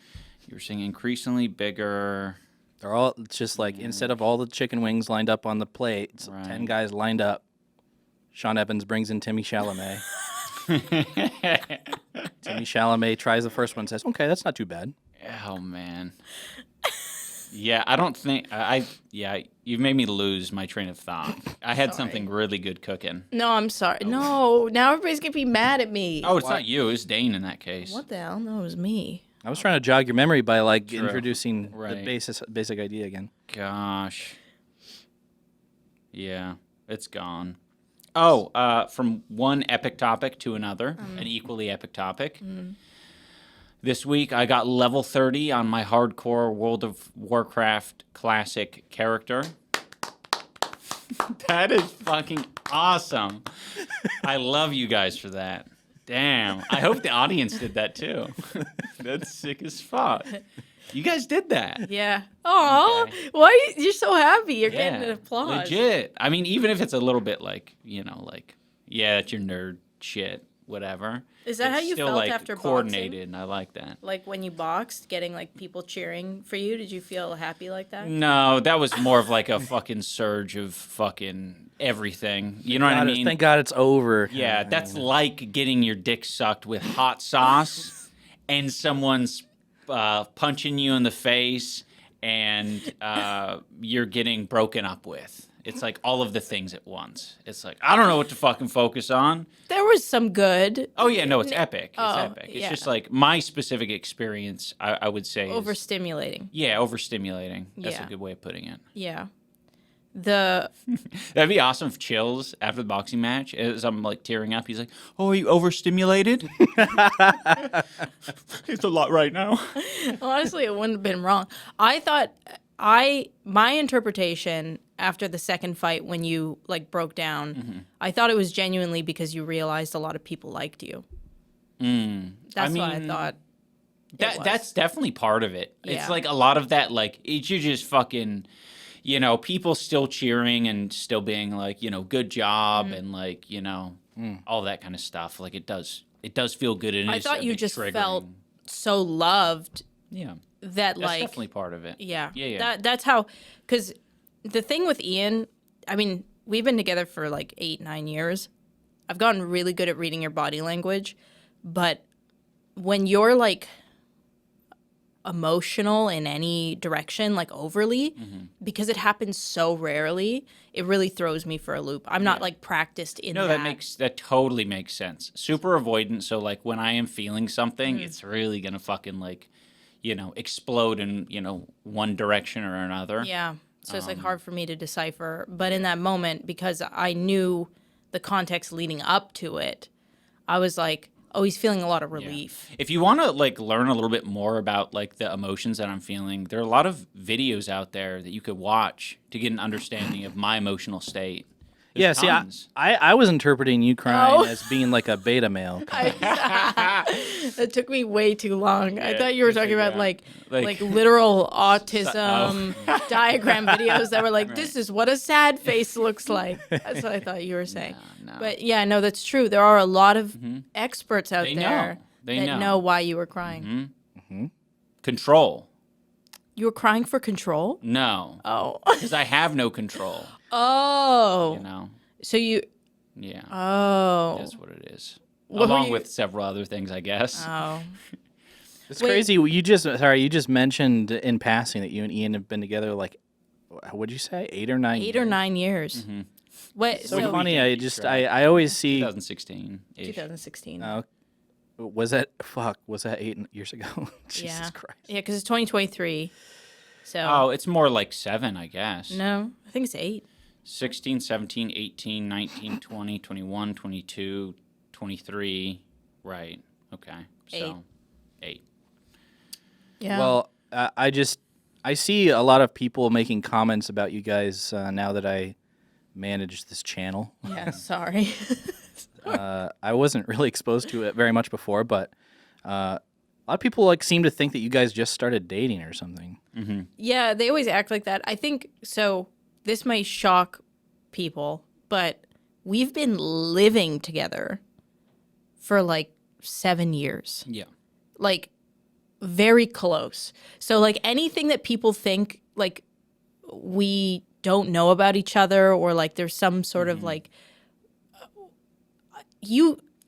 you were saying increasingly bigger. they're all it's just like instead of all the chicken wings lined up on the plate, it's Right. 10 guys lined up. Sean Evans brings in Timmy Chalamet. Timmy Chalamet tries the first one and says, "Okay, that's not too bad." Oh man. Yeah, I don't think you've made me lose my train of thought. I had something really good cooking. No, I'm sorry. No, now everybody's gonna be mad at me. Oh, it's not you. It's Dane in that case. What the hell? No, it was me. I was trying to jog your memory by like introducing the Right. basic idea again. Gosh. Yeah, it's gone. Oh, from one epic topic to another, an equally epic topic. This week, I got level 30 on my hardcore World of Warcraft classic character. That is fucking awesome. I love you guys for that. Damn. I hope the audience did that too. That's sick as fuck. You guys did that. Yeah. Oh, why you're so happy? You're getting an applause. Legit. I mean, even if it's a little bit like, yeah, that's your nerd shit, whatever. Is that it's how you still, felt like, after coordinated, boxing? and I like that. Like when you boxed, getting like people cheering for you. Did you feel happy like that? No, that was more of like a fucking surge of fucking everything. You know what I mean? Thank God it's over. Yeah, that's like getting your dick sucked with hot sauce and someone's punching you in the face and you're getting broken up with. It's like all of the things at once. It's like, I don't know what to fucking focus on. There was some good. Oh, yeah, no, it's epic. It's Oh, epic. It's yeah. just like my specific experience, I would say. Is, Overstimulating. yeah, overstimulating. That's Yeah. a good way of putting it. Yeah. The That'd be awesome if Chills, after the boxing match, as I'm like tearing up, he's like, "Oh, are you overstimulated?" It's a lot right now. honestly, it wouldn't have been wrong. I thought my interpretation after the second fight when you like broke down, I thought it was genuinely because you realized a lot of people liked you. That's what I thought. That's definitely part of it. Yeah. It's like a lot of that, like, it's you just fucking, people still cheering and still being like, good job and like, all that kind of stuff. Like it does feel good. And I it's thought a you bit just triggering. felt so loved Yeah. that That's like definitely part of it. yeah. Yeah. That's how, because the thing with Ian, I mean, we've been together for like 8-9 years. I've gotten really good at reading your body language, but when you're like emotional in any direction, like overly, because it happens so rarely, it really throws me for a loop. I'm not like practiced in No, that. that totally makes sense. Super avoidant. So like when I am feeling something, Mm-hmm. it's really gonna fucking like, explode in one direction or another. Yeah. So it's like hard for me to decipher. But in that moment, because I knew the context leading up to it, I was like, oh, he's feeling a lot of relief. If you want to like learn a little bit more about like the emotions that I'm feeling, there are a lot of videos out there that you could watch to get an understanding of my emotional state. Yeah, There's see, tons. I was interpreting you crying Oh. as being like a beta male. That took me way too long. I thought you were talking about like Like- literal autism diagram videos that were like, this is what a sad face looks like. That's what I thought you were saying. No. But yeah, no, that's true. There are a lot of experts out They there know. They that know. know why you were crying. Control. You were crying for control? No. Oh. Because I have no control. Oh. So you. Yeah. Oh. That's what it is. What were Along you- with several other things, I guess. Oh. It's Wait. crazy. You just mentioned in passing that you and Ian have been together like, what'd you say, 8 or 9? 8 or 9 years. What? So So funny. we did I always see. 2016. 2016. Was that 8 years ago? Jesus Yeah. Christ. Yeah, because it's 2023. So. Oh, it's more like 7, I guess. No, I think it's 8. 16, 17, 18, 19, 20, 21, 22, 23. Right. Okay. So, 8. Yeah. Well, I see a lot of people making comments about you guys now that I manage this channel. Yeah, sorry. I wasn't really exposed to it very much before, but a lot of people like seem to think that you guys just started dating or something. Yeah, they always act like that. I think so. This might shock people, but we've been living together for like 7 years. Yeah. Like very close. So like anything that people think like we don't know about each other or like there's some sort of like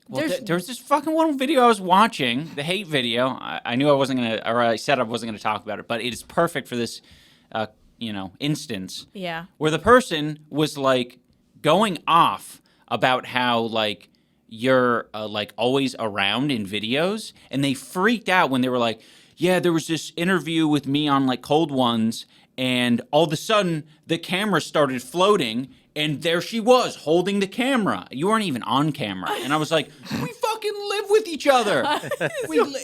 Well, there's this fucking one video I was watching, the hate video. I knew I wasn't going to, or I said I wasn't going to talk about it, but it is perfect for this, instance. Yeah. Where the person was like going off about how like you're like always around in videos, and they freaked out when they were like, yeah, there was this interview with me on like Cold Ones, and all of a sudden the camera started floating, and there she was holding the camera. You weren't even on camera, and I was like, we fucking live with each other.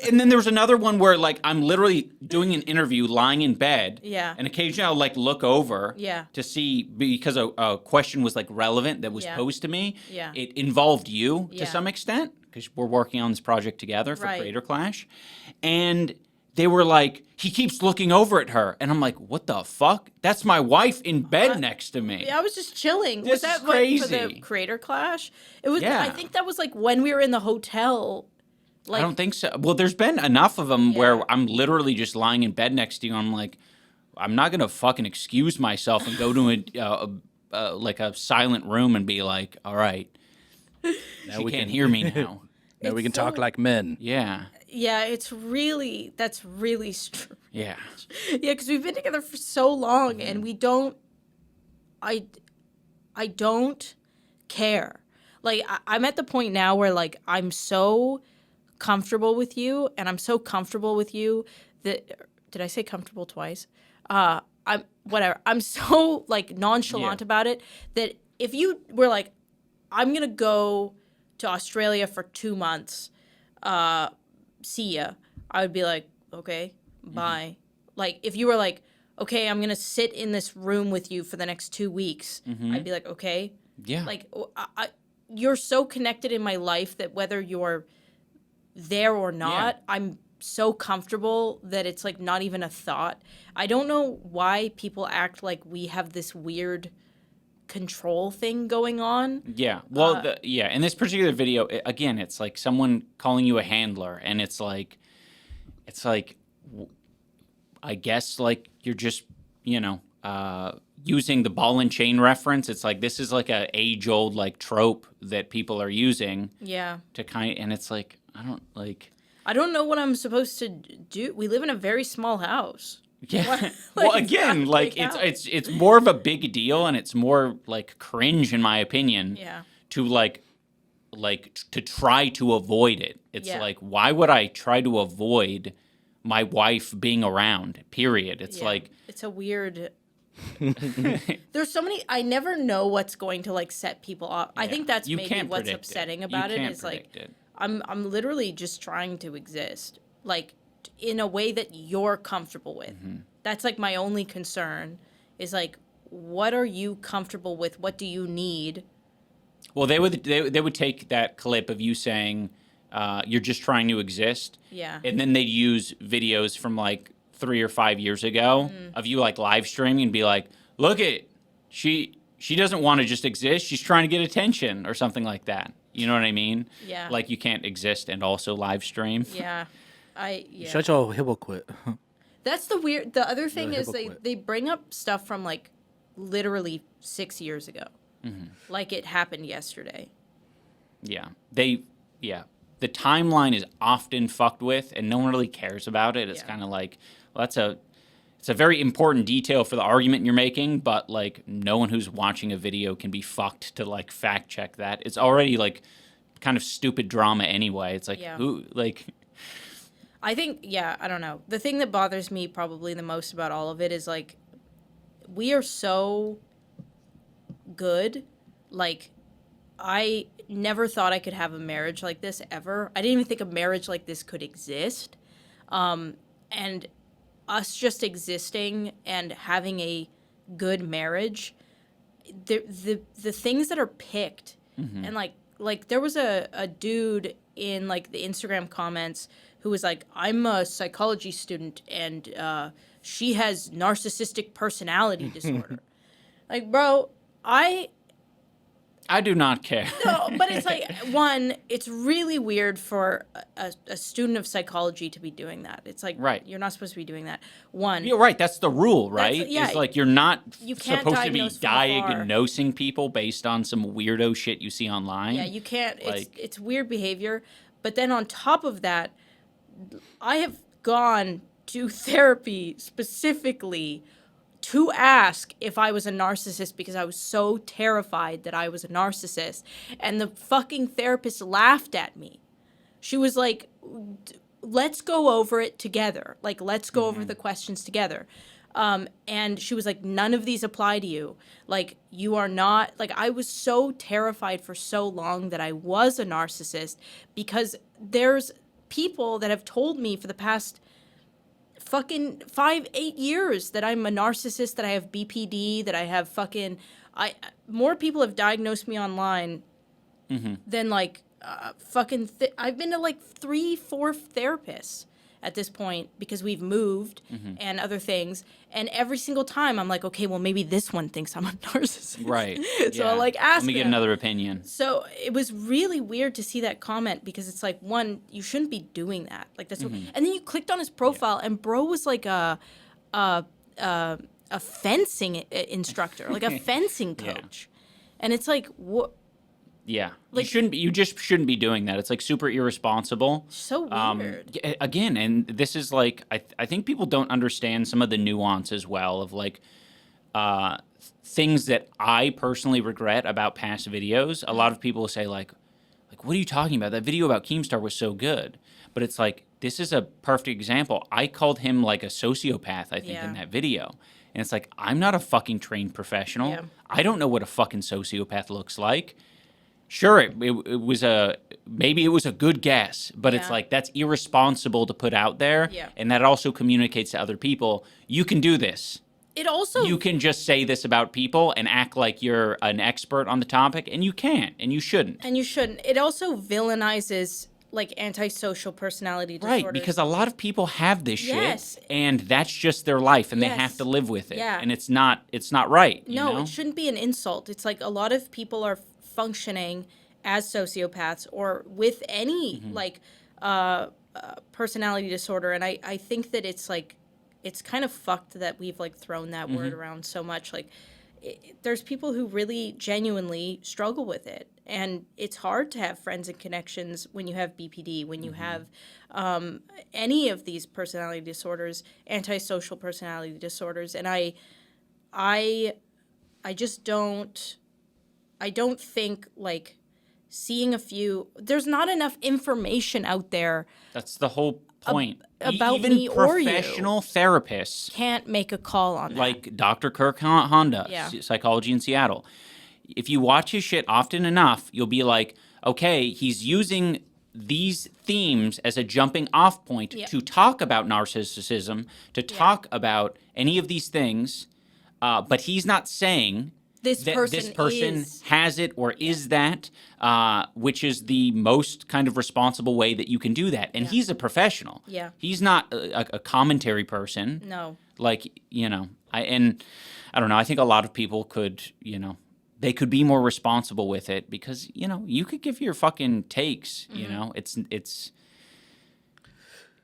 And then there was another one where like I'm literally doing an interview, lying in bed, Yeah. and occasionally I'll like look over, Yeah. to see because a question was like relevant that was Yeah. posed to me. Yeah. It involved you Yeah. to some extent because we're working on this project together for Right. Creator Clash, and they were like, he keeps looking over at her, and I'm like, what the fuck? That's my wife in bed next to me. Yeah, I was just chilling. This was that is what, for the crazy. Creator Clash? It was. Yeah. I think that was like when we were in the hotel. Like, I don't think so. Well, there's been enough of them where I'm literally just lying in bed next to you. I'm like, I'm not gonna fucking excuse myself and go to like a silent room and be like, all right, Now she we can't can hear me now. Now we can It's so- talk like men. Yeah, yeah, that's really strange. yeah. Yeah, because we've been together for so long, and we don't. I don't care. Like I'm at the point now where like I'm so comfortable with you, and I'm so comfortable with you that did I say comfortable twice? I'm whatever. I'm so like nonchalant Yeah. about it that if you were like, I'm gonna go to Australia for 2 months, see ya, I would be like, okay, bye. Like if you were like, okay, I'm gonna sit in this room with you for the next 2 weeks, I'd be like, okay. Yeah. Like you're so connected in my life that whether you're there or not, I'm so comfortable that it's like not even a thought. I don't know why people act like we have this weird control thing going on. Yeah. Well, in this particular video, again, it's like someone calling you a handler, and it's like, I guess like you're just, using the ball and chain reference. It's like this is like a age old like trope that people are using Yeah. to and it's like I don't know what I'm supposed to do. We live in a very small house. yeah. Like, Well, it's again, not a like big house. it's more of a big deal, and it's more like cringe in my opinion. Yeah. To like to try to avoid it. It's Yeah. like, why would I try to avoid my wife being around? Period. It's Yeah. like It's a weird. There's so many. I never know what's going to like set people off. I think that's you maybe can't what's predict upsetting it. about You it can't is like predict it. I'm literally just trying to exist, like in a way that you're comfortable with. Mm-hmm. That's like my only concern is like, what are you comfortable with? What do you need? Well, they would take that clip of you saying you're just trying to exist, Yeah. and then they'd use videos from like 3 or 5 years ago of you like live streaming and be like, look it, she doesn't want to just exist, she's trying to get attention or something like that. You know what I mean? Yeah. Like you can't exist and also live stream. Yeah. Yeah. Such a hypocrite. That's the weird. The other thing The is hypocrite. they bring up stuff from like literally 6 years ago, like it happened yesterday. Yeah. The timeline is often fucked with and no one really cares about it. It's Yeah. kind of like, well, it's a very important detail for the argument you're making, but like no one who's watching a video can be fucked to like fact check that. It's already like kind of stupid drama anyway. It's like Yeah. who like I think, yeah, I don't know. The thing that bothers me probably the most about all of it is like, we are so good. Like, I never thought I could have a marriage like this ever. I didn't even think a marriage like this could exist. And us just existing and having a good marriage, the things that are picked, and like there was a dude in like the Instagram comments who was like, I'm a psychology student and she has narcissistic personality disorder. Like, bro, I I do not care. no, but it's like, one, it's really weird for a student of psychology to be doing that. It's like, Right. you're not supposed to be doing that. One, You're right. That's the rule, right? yeah. It's like you're not You can't supposed to be diagnose from afar. diagnosing people based on some weirdo shit you see online. yeah, you can't. Like- It's weird behavior. But then on top of that, I have gone to therapy specifically to ask if I was a narcissist because I was so terrified that I was a narcissist. And the fucking therapist laughed at me. She was like, let's go over it together. Like, let's go over the questions together. And she was like, none of these apply to you. Like, you are not, like, I was so terrified for so long that I was a narcissist because there's people that have told me for the past fucking 5-8 years that I'm a narcissist, that I have BPD, that I have fucking, more people have diagnosed me online than like I've been to like 3-4 therapists at this point because we've moved and other things. And every single time I'm like, okay, well, maybe this one thinks I'm a narcissist. Right. So Yeah. I'll like ask Let me get them. another opinion. So it was really weird to see that comment because it's like, one, you shouldn't be doing that. Like that's, and then you clicked on his profile and bro was like a fencing instructor, like a fencing Yeah. coach, and it's like, what? Yeah. Like- you shouldn't be, you just shouldn't be doing that. It's like super irresponsible. So weird. Again, and this is like I think people don't understand some of the nuance as well of like things that I personally regret about past videos. A lot of people will say like what are you talking about? That video about Keemstar was so good. But it's like this is a perfect example. I called him like a sociopath, I think, Yeah. in that video. And it's like I'm not a fucking trained professional. Yeah. I don't know what a fucking sociopath looks like. Sure, it was maybe it was a good guess, but it's Yeah. like that's irresponsible to put out there, Yeah. and that also communicates to other people. You can do this. It also You can just say this about people and act like you're an expert on the topic, and you can't, and you shouldn't. and you shouldn't. It also villainizes like antisocial personality disorders. Right, because a lot of people have this Yes. shit, and that's just their life, and they Yes. have to live with it. Yeah. And it's not right. You No, know? it shouldn't be an insult. It's like a lot of people are functioning as sociopaths or with any like personality disorder, and I think that it's like it's kind of fucked that we've like thrown that word around so much. Like, there's people who really genuinely struggle with it, and it's hard to have friends and connections when you have BPD, when you have any of these personality disorders, antisocial personality disorders, and I just don't. I don't think like seeing a few. There's not enough information out there. That's the whole point. About Even me or you. professional therapists, Can't make a call on that. like Dr. Kirk Honda, Yeah. Psychology in Seattle. If you watch his shit often enough, you'll be like, okay, he's using these themes as a jumping off point to talk about narcissism, to talk about any of these things, but he's not saying this that person, this person is, has it or is that, which is the most kind of responsible way that you can do that. And he's a professional. Yeah. He's not a commentary person. No. Like, I don't know. I think a lot of people could, they could be more responsible with it because, you could give your fucking takes,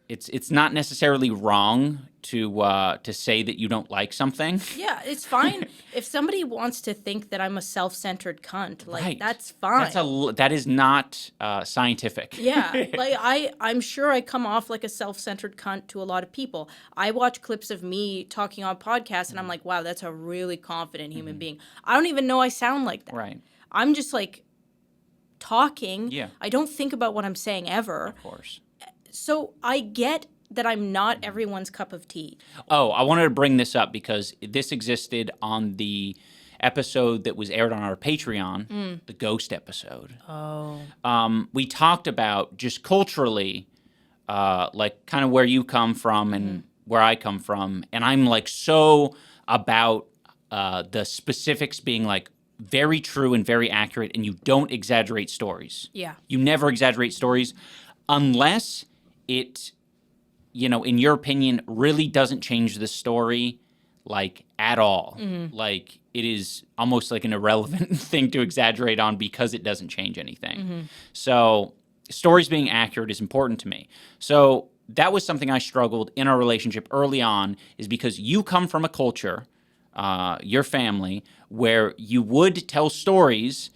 it's not necessarily wrong to say that you don't like something. Yeah, it's fine if somebody wants to think that I'm a self-centered cunt. Like Right. that's fine. That is not scientific. Yeah, like I'm sure I come off like a self-centered cunt to a lot of people. I watch clips of me talking on podcasts and I'm like, wow, that's a really confident human being. I don't even know I sound like that. Right. I'm just like talking. Yeah. I don't think about what I'm saying ever. Of course. So I get that I'm not everyone's cup of tea. Oh, I wanted to bring this up because this existed on the episode that was aired on our Patreon, the Ghost episode. Oh. We talked about just culturally, like kind of where you come from and where I come from. And I'm like so about the specifics being like very true and very accurate, and you don't exaggerate stories. Yeah. You never exaggerate stories unless it, in your opinion, really doesn't change the story, like, at all. Like, it is almost like an irrelevant thing to exaggerate on because it doesn't change anything. So, stories being accurate is important to me. So, that was something I struggled in our relationship early on, is because you come from a culture, your family, where you would tell stories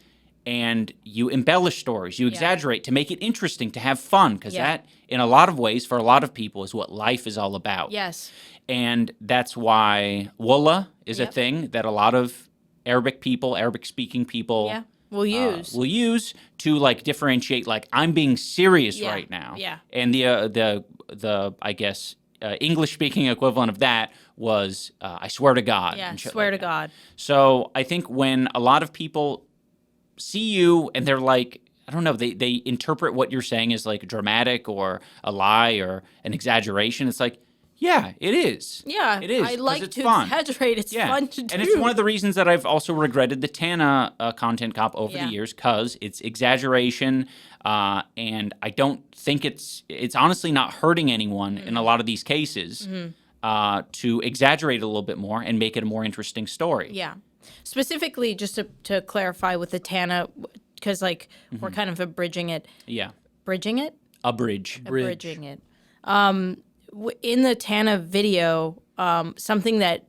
and you embellish stories, you exaggerate to make it interesting, to have fun, because that, in a lot of ways, for a lot of people, is what life is all about. Yes. And that's why wallah is a thing that a lot of Arabic people, Arabic-speaking people will use to, like, differentiate, like, I'm being serious right now. Yeah. And the I guess, English-speaking equivalent of that was, I swear to God. Yeah, and shit swear like to that. God. So I think when a lot of people see you and they're like, I don't know, they interpret what you're saying as like dramatic or a lie or an exaggeration. It's like, yeah, it is. Yeah, it is. I 'cause like it's to fun. exaggerate. It's fun to do. And it's one of the reasons that I've also regretted the Tana content cop over the years, because it's exaggeration, and I don't think it's honestly not hurting anyone in a lot of these cases to exaggerate it a little bit more and make it a more interesting story. Yeah. Specifically, just to clarify with the Tana, because like we're kind of abridging it. Yeah. Bridging it? Bridging it. In the Tana video, something that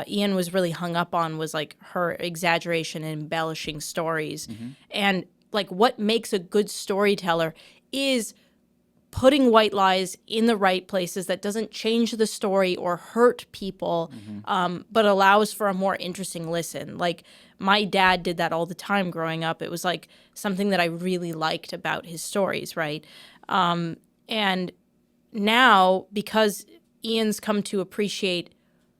Ian was really hung up on was like her exaggeration and embellishing stories. And like what makes a good storyteller is putting white lies in the right places that doesn't change the story or hurt people, but allows for a more interesting listen. Like my dad did that all the time growing up. It was like something that I really liked about his stories, right? And now, because Ian's come to appreciate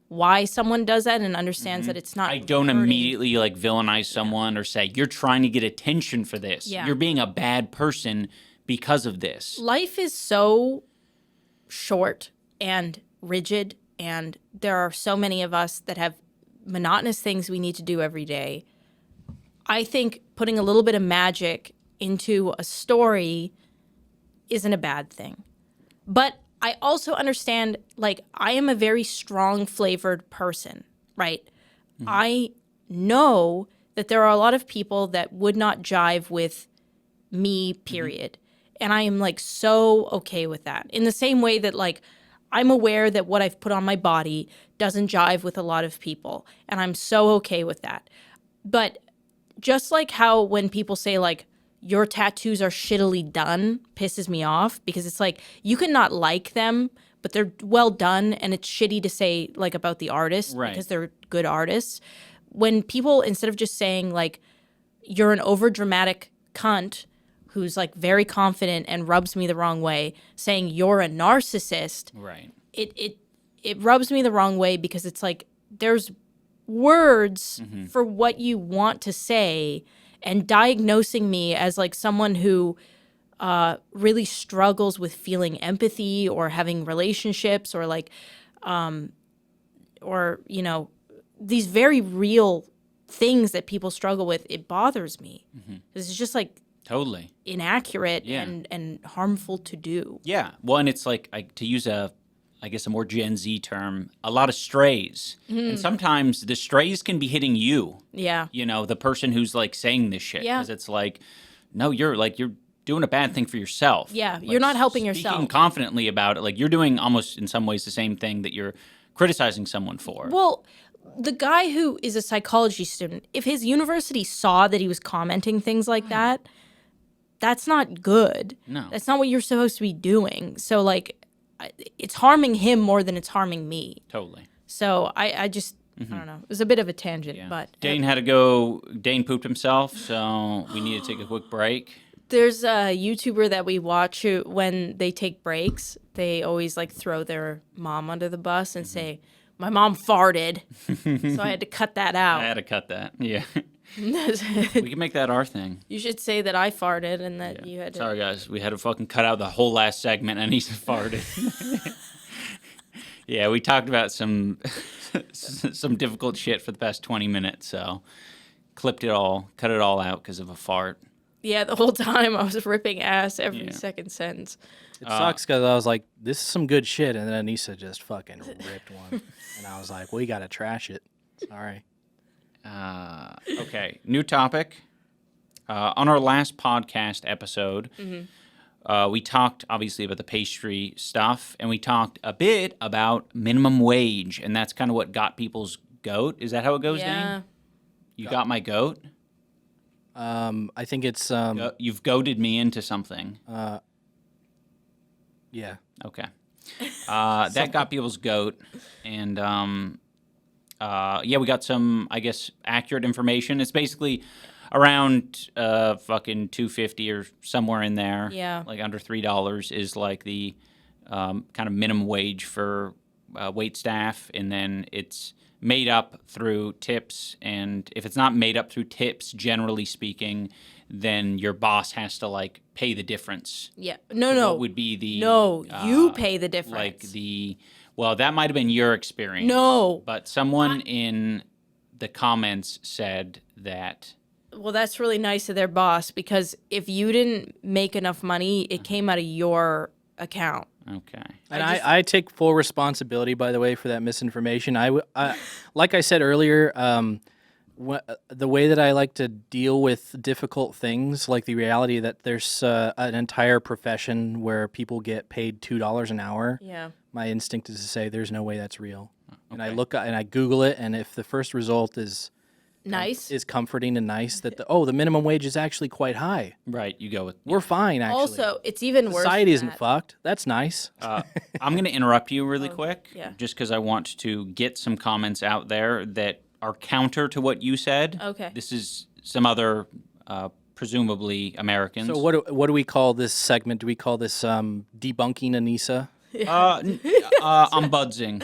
why someone does that and understands that it's not I don't hurting. immediately like villainize someone or say, you're trying to get attention for this. Yeah. You're being a bad person because of this. Life is so short and rigid, and there are so many of us that have monotonous things we need to do every day. I think putting a little bit of magic into a story isn't a bad thing. But I also understand, like, I am a very strong flavored person, right? I know that there are a lot of people that would not jive with me, period. And I am like so okay with that. In the same way that like I'm aware that what I've put on my body doesn't jive with a lot of people, and I'm so okay with that. But just like how when people say like your tattoos are shittily done pisses me off, because it's like you can not like them, but they're well done, and it's shitty to say like about the artist because they're good artists. When people, instead of just saying like you're an overdramatic cunt who's like very confident and rubs me the wrong way, saying you're a narcissist, Right. it rubs me the wrong way, because it's like there's words for what you want to say, and diagnosing me as like someone who really struggles with feeling empathy or having relationships or like or you know, these very real things that people struggle with, it bothers me. This is just like Totally. inaccurate Yeah. and harmful to do. Yeah. Well, and it's like, to use I guess a more Gen Z term, a lot of strays. And sometimes the strays can be hitting you, Yeah. you know, the person who's like saying this shit. Yeah. Because it's like, no, you're doing a bad thing for yourself. Yeah, Like, you're not helping Speaking yourself. confidently about it, like you're doing almost in some ways the same thing that you're criticizing someone for. Well, the guy who is a psychology student, if his university saw that he was commenting things like that, that's not good. No. That's not what you're supposed to be doing. So, like, it's harming him more than it's harming me. Totally. So, I just, I don't know. It was a bit of a tangent, Yeah. but Dane had to go. Dane pooped himself, so we need to take a quick break. there's a YouTuber that we watch who, when they take breaks, they always, like, throw their mom under the bus and say, my mom farted. So I had to cut that I out. had to cut that. Yeah. We can make that our thing. You should say that I farted and that you had to. Sorry, guys. We had to fucking cut out the whole last segment, and he farted. Yeah, we talked about some difficult shit for the past 20 minutes, so cut it all out because of a fart. Yeah, the whole time I was ripping ass every Yeah. second sentence. It sucks because I was like, this is some good shit. And then Anisa just fucking ripped one. And I was like, we got to trash it. Sorry. Okay, new topic. On our last podcast episode, we talked obviously about the pastry stuff, and we talked a bit about minimum wage, and that's kind of what got people's goat. Is that how it goes, Yeah. Dane? You got my goat? I think it's, You've goaded me into something. yeah. Okay. That got people's goat, and yeah, we got some, I guess, accurate information. It's basically around fucking $2.50 or somewhere in there. Yeah. Like under $3 is like the kind of minimum wage for wait staff, and then it's made up through tips. And if it's not made up through tips, generally speaking, then your boss has to like pay the difference. Yeah. No. What would be the No, you pay the difference. like the well, that might have been your experience. No. But someone in the comments said that Well, that's really nice of their boss, because if you didn't make enough money, it came out of your account. okay. And I take full responsibility, by the way, for that misinformation. Like I said earlier, the way that I like to deal with difficult things, like the reality that there's an entire profession where people get paid $2 an hour. Yeah. My instinct is to say there's no way that's real. And I Okay. look and I Google it, and if the first result is Nice. comforting and nice, that the minimum wage is actually quite high. Right, you go with We're fine, actually. Also, it's even worse. Society than isn't that. fucked. That's nice. I'm going to interrupt you really quick, yeah. just because I want to get some comments out there that are counter to what you said. Okay. This is some other, presumably Americans. So what do we call this segment? Do we call this debunking Anisa? I'm buzzing.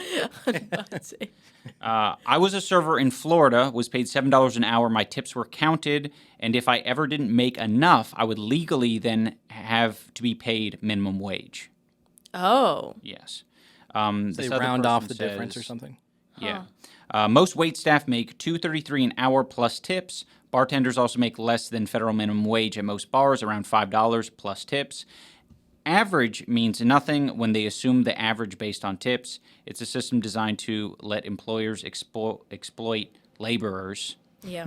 I was a server in Florida, was paid $7 an hour. My tips were counted, and if I ever didn't make enough, I would legally then have to be paid minimum wage. Oh. Yes. They This other round off the person difference or says- something. Yeah. Most wait staff make $2.33 an hour plus tips. Bartenders also make less than federal minimum wage at most bars, around $5 plus tips. Average means nothing when they assume the average based on tips. It's a system designed to let employers exploit laborers. Yeah.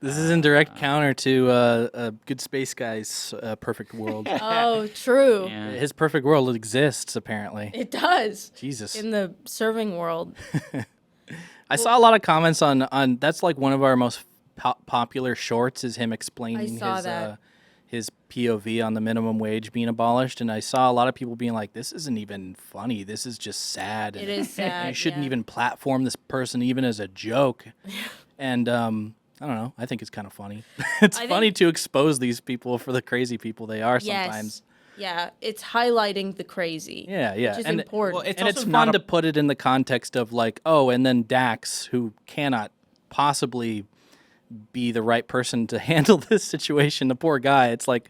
This is in direct counter to Good Space Guy's Perfect World. Oh, true. Yeah. His perfect world exists, apparently. It does. Jesus. In the serving world. I saw a lot of comments on that's like one of our most popular shorts is him explaining saw that. His POV on the minimum wage being abolished, and I saw a lot of people being like, "This isn't even funny. This is just sad. It is sad. You shouldn't yeah. even platform this person even as a joke." And I don't know. I think it's kind of funny. It's funny to expose these people for the crazy people they are sometimes. Yeah, it's highlighting the crazy. Yeah, yeah. Which is And- important. Well, it's And also it's not fun a- to put it in the context of like, oh, and then Dax, who cannot possibly be the right person to handle this situation, the poor guy. It's like,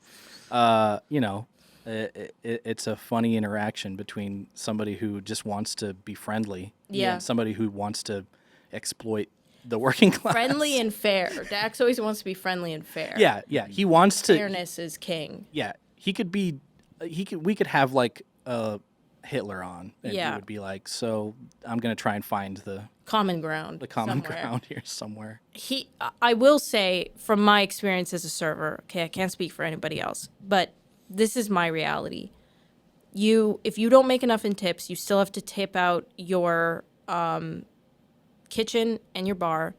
it's a funny interaction between somebody who just wants to be friendly Yeah. and somebody who wants to exploit the working class. Friendly and fair. Dax always wants to be friendly and fair. Yeah, yeah. He wants to. Fairness is king. Yeah, he could be. We could have like Hitler on, and he Yeah. would be like, "So I'm gonna try and find the Common ground. common somewhere. ground here somewhere." I will say from my experience as a server, okay, I can't speak for anybody else, but this is my reality. If you don't make enough in tips, you still have to tip out your kitchen and your bar,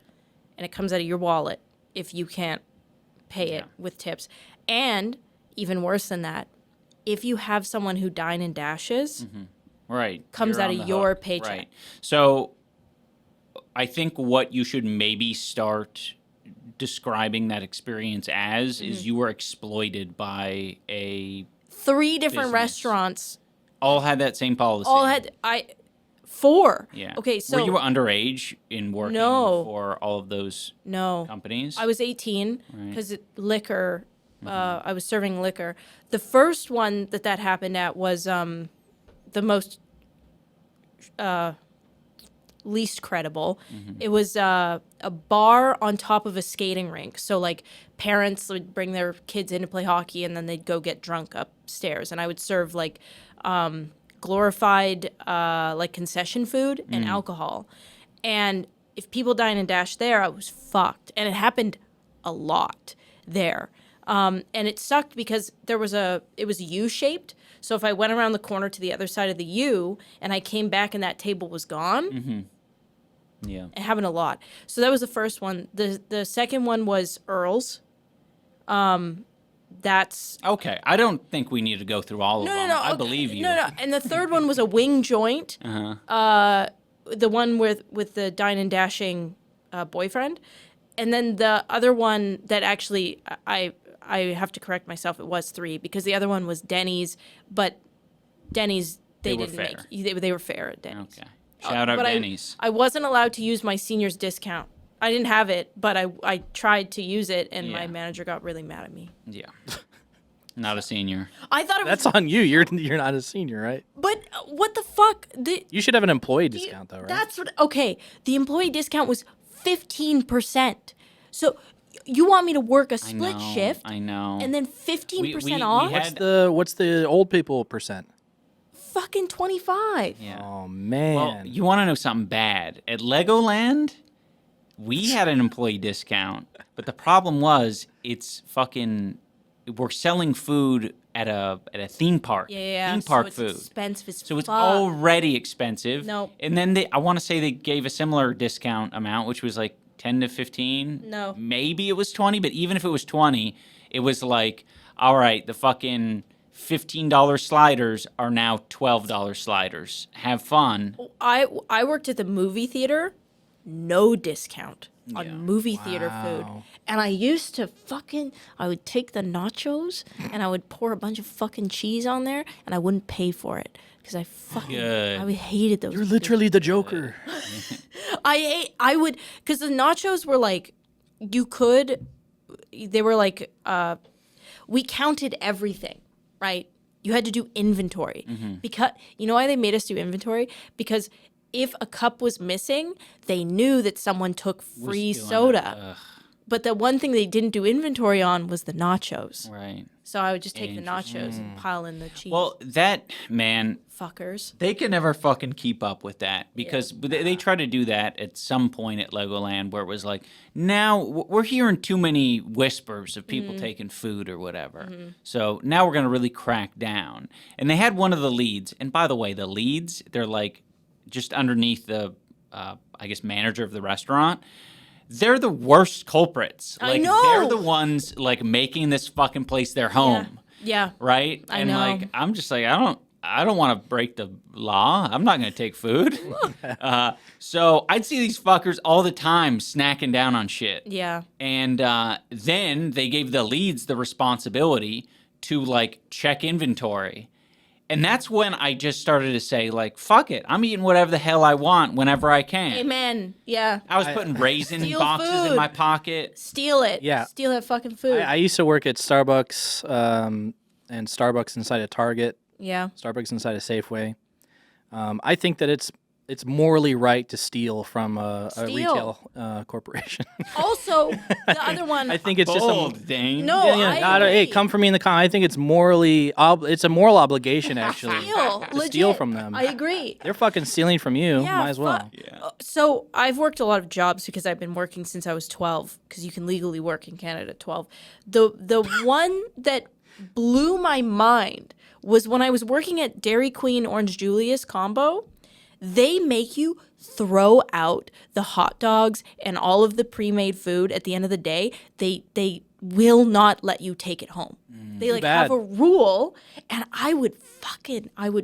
and it comes out of your wallet if you can't pay it with tips. And even worse than that, if you have someone who dine and dashes, Right. comes You're out on of the your hook. paycheck. Right. So I think what you should maybe start describing that experience as is you were exploited by a 3 different Business. restaurants all had that same policy. all had 4. Yeah. Okay, so were you underage in working No. for all of those no. companies? I was 18 Right. because liquor. I was serving liquor. The first one that happened at was the most least credible. It was a bar on top of a skating rink. So like parents would bring their kids in to play hockey, and then they'd go get drunk upstairs, and I would serve like glorified like concession food and alcohol. And if people dine and dash there, I was fucked, and it happened a lot there. And it sucked because it was U-shaped. So if I went around the corner to the other side of the U and I came back and that table was gone, yeah. it happened a lot. So that was the first one. The second one was Earl's. That's Okay. I don't think we need to go through all of them. I okay, believe you. No. And the third one was a wing joint. The one with the dine and dashing boyfriend. And then the other one that actually I have to correct myself. It was 3 because the other one was Denny's, but Denny's They were didn't fair. make they were fair at Denny's. Okay. Shout out But Denny's. I wasn't allowed to use my senior's discount. I didn't have it, but I tried to use it, and my Yeah. manager got really mad at me. Yeah. Not a senior. I thought it was, That's on you. You're not a senior, right? but what the fuck? You should have an employee discount though, right? That's what. Okay, the employee discount was 15%. So you want me to work a split shift? I know. And then 15% we off? had- What's the old people percent? Fucking 25. Yeah. Oh man. Well, you want to know something bad? At Legoland, we had an employee discount, but the problem was we're selling food at a theme park. Yeah. Theme park so it's food. expensive as So it's fuck. already expensive. Nope. And then I want to say they gave a similar discount amount, which was like 10 to 15. No. Maybe it was 20, but even if it was 20, it was like, all right, the fucking $15 sliders are now $12 sliders. Have fun. I worked at the movie theater, no discount on Yeah. movie theater food. And I used to I would take the nachos and I would pour a bunch of fucking cheese on there and I wouldn't pay for it because I Good. hated those. You're literally the Joker. I would, because the nachos were like, they were like, we counted everything, right? You had to do inventory. Because, you know why they made us do inventory? Because if a cup was missing, they knew that someone took free soda. but the one thing they didn't do inventory on was the nachos. Right. So I would just take the nachos and pile in the cheese. Well, that, man, fuckers. they can never fucking keep up with that because they try to do that at some point at Legoland where it was like, now we're hearing too many whispers of people taking food or whatever. So now we're going to really crack down. And they had one of the leads. And by the way, the leads, they're like just underneath the, I guess, manager of the restaurant. They're the worst culprits. I Like, know. they're the ones like making this fucking place their home. Yeah. Right? I and know. like I'm just like I don't want to break the law. I'm not going to take food. So I'd see these fuckers all the time snacking down on shit. Yeah. And then they gave the leads the responsibility to like check inventory. And that's when I just started to say, like, fuck it. I'm eating whatever the hell I want whenever I can. Amen. Yeah. I was putting raisin Steal boxes in food. my pocket. Steal it. Yeah. Steal that fucking food. I used to work at Starbucks, and Starbucks inside of Target, yeah. Starbucks inside of Safeway. I think that it's morally right to steal from a retail corporation. Also, the other one. I think it's just a Bold, Dane. No, I hey, agree. come for me in the con. I think it's morally it's a moral obligation actually Steal. to Legit. steal from them. I agree. They're fucking stealing from you. Yeah, Might as well. fuck. Yeah. So I've worked a lot of jobs because I've been working since I was 12 because you can legally work in Canada at 12. The one that blew my mind was when I was working at Dairy Queen Orange Julius combo. They make you throw out the hot dogs and all of the pre-made food at the end of the day. They will not let you take it home. They like bad. have a rule, and I would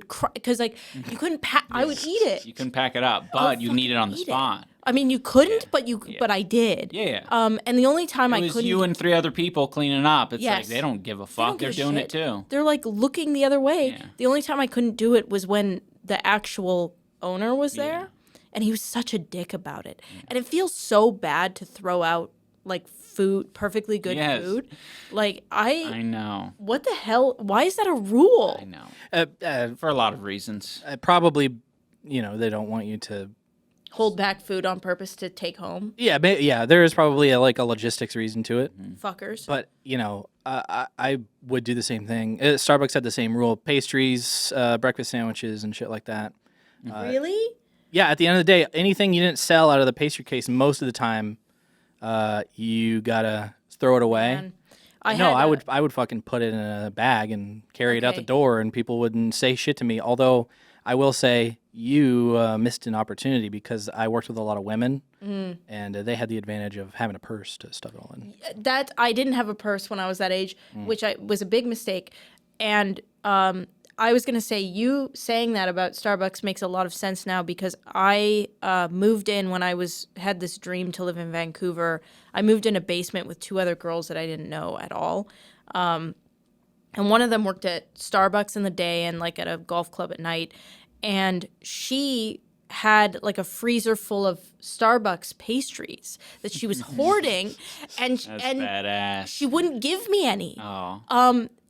cry because like you couldn't pack. I would eat it. You couldn't pack it up, but you need it on the Eat it. spot. I mean, you couldn't, but I did. Yeah. And the only time It I was couldn't, you and 3 other people cleaning up. It's like Yes. they don't give a they fuck. don't They're give a doing shit. it too. They're like looking the other way. Yeah. The only time I couldn't do it was when the actual owner was there, and he was such a dick about it. And it feels so bad to throw out like food, perfectly good Yes. food. Like I know. what the hell? Why is that a rule? I know. For a lot of reasons. Probably, they don't want you to. Hold back food on purpose to take home, Yeah, there is probably a logistics reason to it. fuckers. But I would do the same thing. Starbucks had the same rule: pastries, breakfast sandwiches, and shit like that. Really? Yeah, at the end of the day, anything you didn't sell out of the pastry case, most of the time, you gotta throw it away. Man. I would fucking put it in a bag and carry it out the Okay. door, and people wouldn't say shit to me. Although I will say you missed an opportunity because I worked with a lot of women, and they had the advantage of having a purse to stuff it all in. That I didn't have a purse when I was that age, which was a big mistake. And I was going to say, you saying that about Starbucks makes a lot of sense now because I moved in when I had this dream to live in Vancouver. I moved in a basement with 2 other girls that I didn't know at all. And one of them worked at Starbucks in the day and like at a golf club at night. And she had like a freezer full of Starbucks pastries that she was hoarding, and That's and badass. she wouldn't give me any. Oh.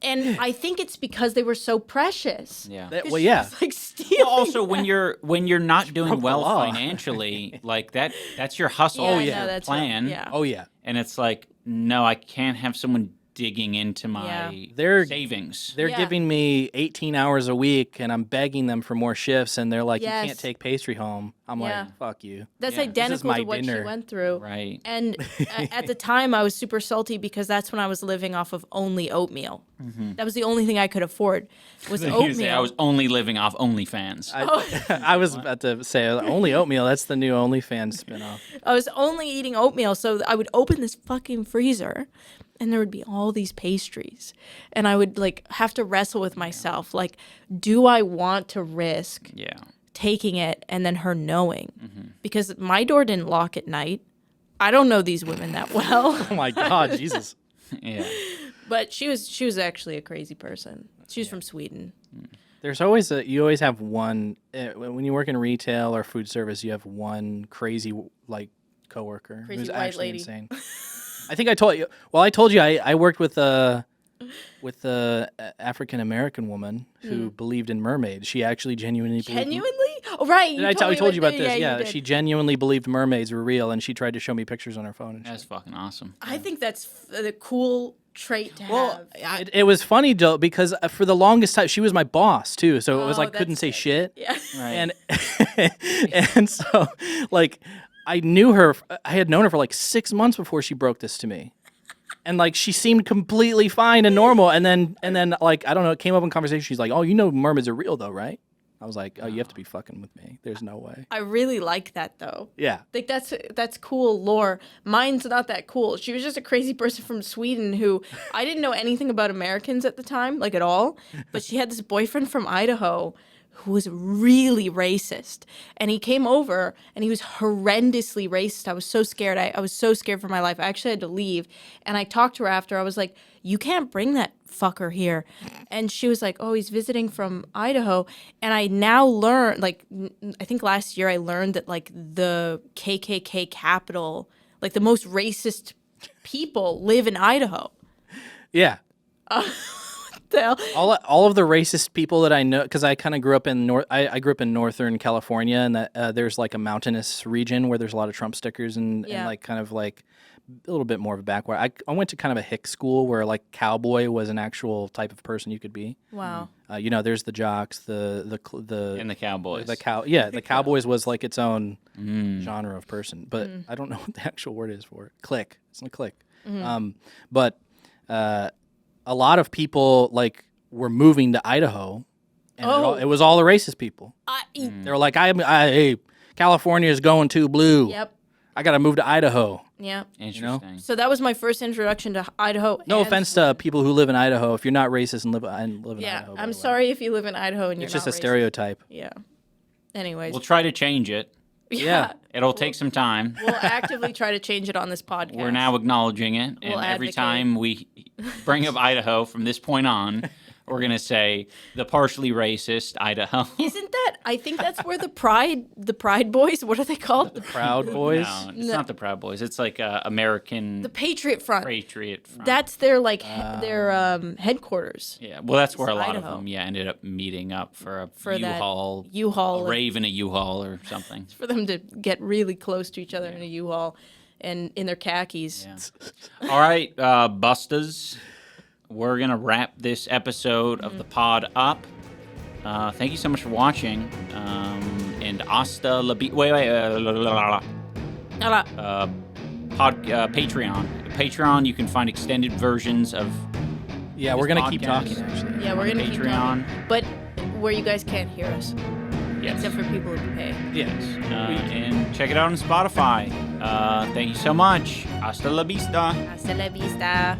And I think it's because they were so precious. Yeah. Well, yeah. It's like stealing. Also, when you're not doing broke the well law. financially, like that's your hustle, Yeah, I that's know, your that's plan. yeah. Oh yeah. And it's like, no, I can't have someone digging into my Yeah. They're- savings. They're Yeah. giving me 18 hours a week, and I'm begging them for more shifts, and they're like, Yes. "You can't take pastry home." I'm Yeah. like, "Fuck you." That's Yeah. identical my to what dinner. she went through. Right. And at the time, I was super salty because that's when I was living off of only oatmeal. That was the only thing I could afford was You say oatmeal. I was only living off OnlyFans. I was about to say only oatmeal. That's the new OnlyFans spinoff. I was only eating oatmeal, so I would open this fucking freezer, and there would be all these pastries, and I would like have to wrestle with myself, like, do I want to risk yeah. taking it and then her knowing? Because my door didn't lock at night. I don't know these women that well, Oh my God, Jesus! Yeah. but she was actually a crazy person. She was from Sweden. You always have one when you work in retail or food service. You have one crazy coworker Crazy who's white actually lady. insane. I think I told you. Well, I told you I worked with a with the African American woman who believed in mermaids. She actually genuinely believed. Genuinely? Oh, right. Did I told you about this? Yeah, Yeah, she genuinely believed mermaids were real, and she tried to show me pictures on her phone. And That's fucking awesome. I think that's the cool trait to well, have. it was funny though because for the longest time she was my boss too, so it was like couldn't that's say good. shit. Yeah. Right. And so like I knew her. I had known her for like 6 months before she broke this to me. And like she seemed completely fine and normal, and then like I don't know, it came up in conversation. She's like, "Oh, you know, mermaids are real, though, right?" I was like, "Oh, you have to be fucking with me. There's no way." I really like that though. Yeah, Like that's cool lore. Mine's not that cool. She was just a crazy person from Sweden who I didn't know anything about Americans at the time, like at all. But she had this boyfriend from Idaho who was really racist. And he came over and he was horrendously racist. I was so scared. I was so scared for my life. I actually had to leave. And I talked to her after. I was like, "You can't bring that fucker here." And she was like, "Oh, he's visiting from Idaho." And I now learned, like, I think last year I learned that, like, the KKK capital, like, the most racist people live in Idaho. yeah. The hell? All of the racist people that I know, because I kind of grew up in I grew up in Northern California, and that there's like a mountainous region where there's a lot of Trump stickers and like kind of like a little bit more of a backward. I went to kind of a hick school where like cowboy was an actual type of person you could be. Wow. You know, there's the jocks, the And the Cowboys. the Cowboys was like its own genre of person, but I don't know what the actual word is for it. Clique. It's a clique. But a lot of people like were moving to Idaho, and it was all the racist people. They were like, "Hey, California is going too blue. Yep. I got to move to Idaho." Yep. Interesting. So that was my first introduction to Idaho. No and offense to people who live in Idaho. If you're not racist and live in Idaho, Yeah, by I'm the way. sorry if you live in Idaho and you're It's just not a racist. stereotype. Yeah. Anyways. We'll try to change it. Yeah. It'll take some time. We'll actively try to change it on this podcast. We're now acknowledging it, and We'll every advocate. time we bring up Idaho from this point on, we're gonna say the partially racist Idaho. Isn't that? I think that's where the Pride Boys. What are they called? Proud Boys. No, it's not the Proud Boys. It's like American The Patriot Front. Patriot Front. That's their their headquarters. Yeah, well, that's where a lot Idaho. of them ended up meeting up for a For that U-Haul, U-Haul, a rave in a U-Haul or something. for them to get really close to each other in a U-Haul and in their khakis. Yeah. All right, Bustas, we're gonna wrap this episode of the pod up. Thank you so much for watching, and hasta la Patreon. Patreon, you can find extended versions of Yeah, we're gonna keep talking. Actually, Yeah, we're gonna keep Patreon. talking, but where you guys can't hear us, Yes. except for people who pay. yes. And check it out on Spotify. Thank you so much. Hasta la vista. Hasta la vista.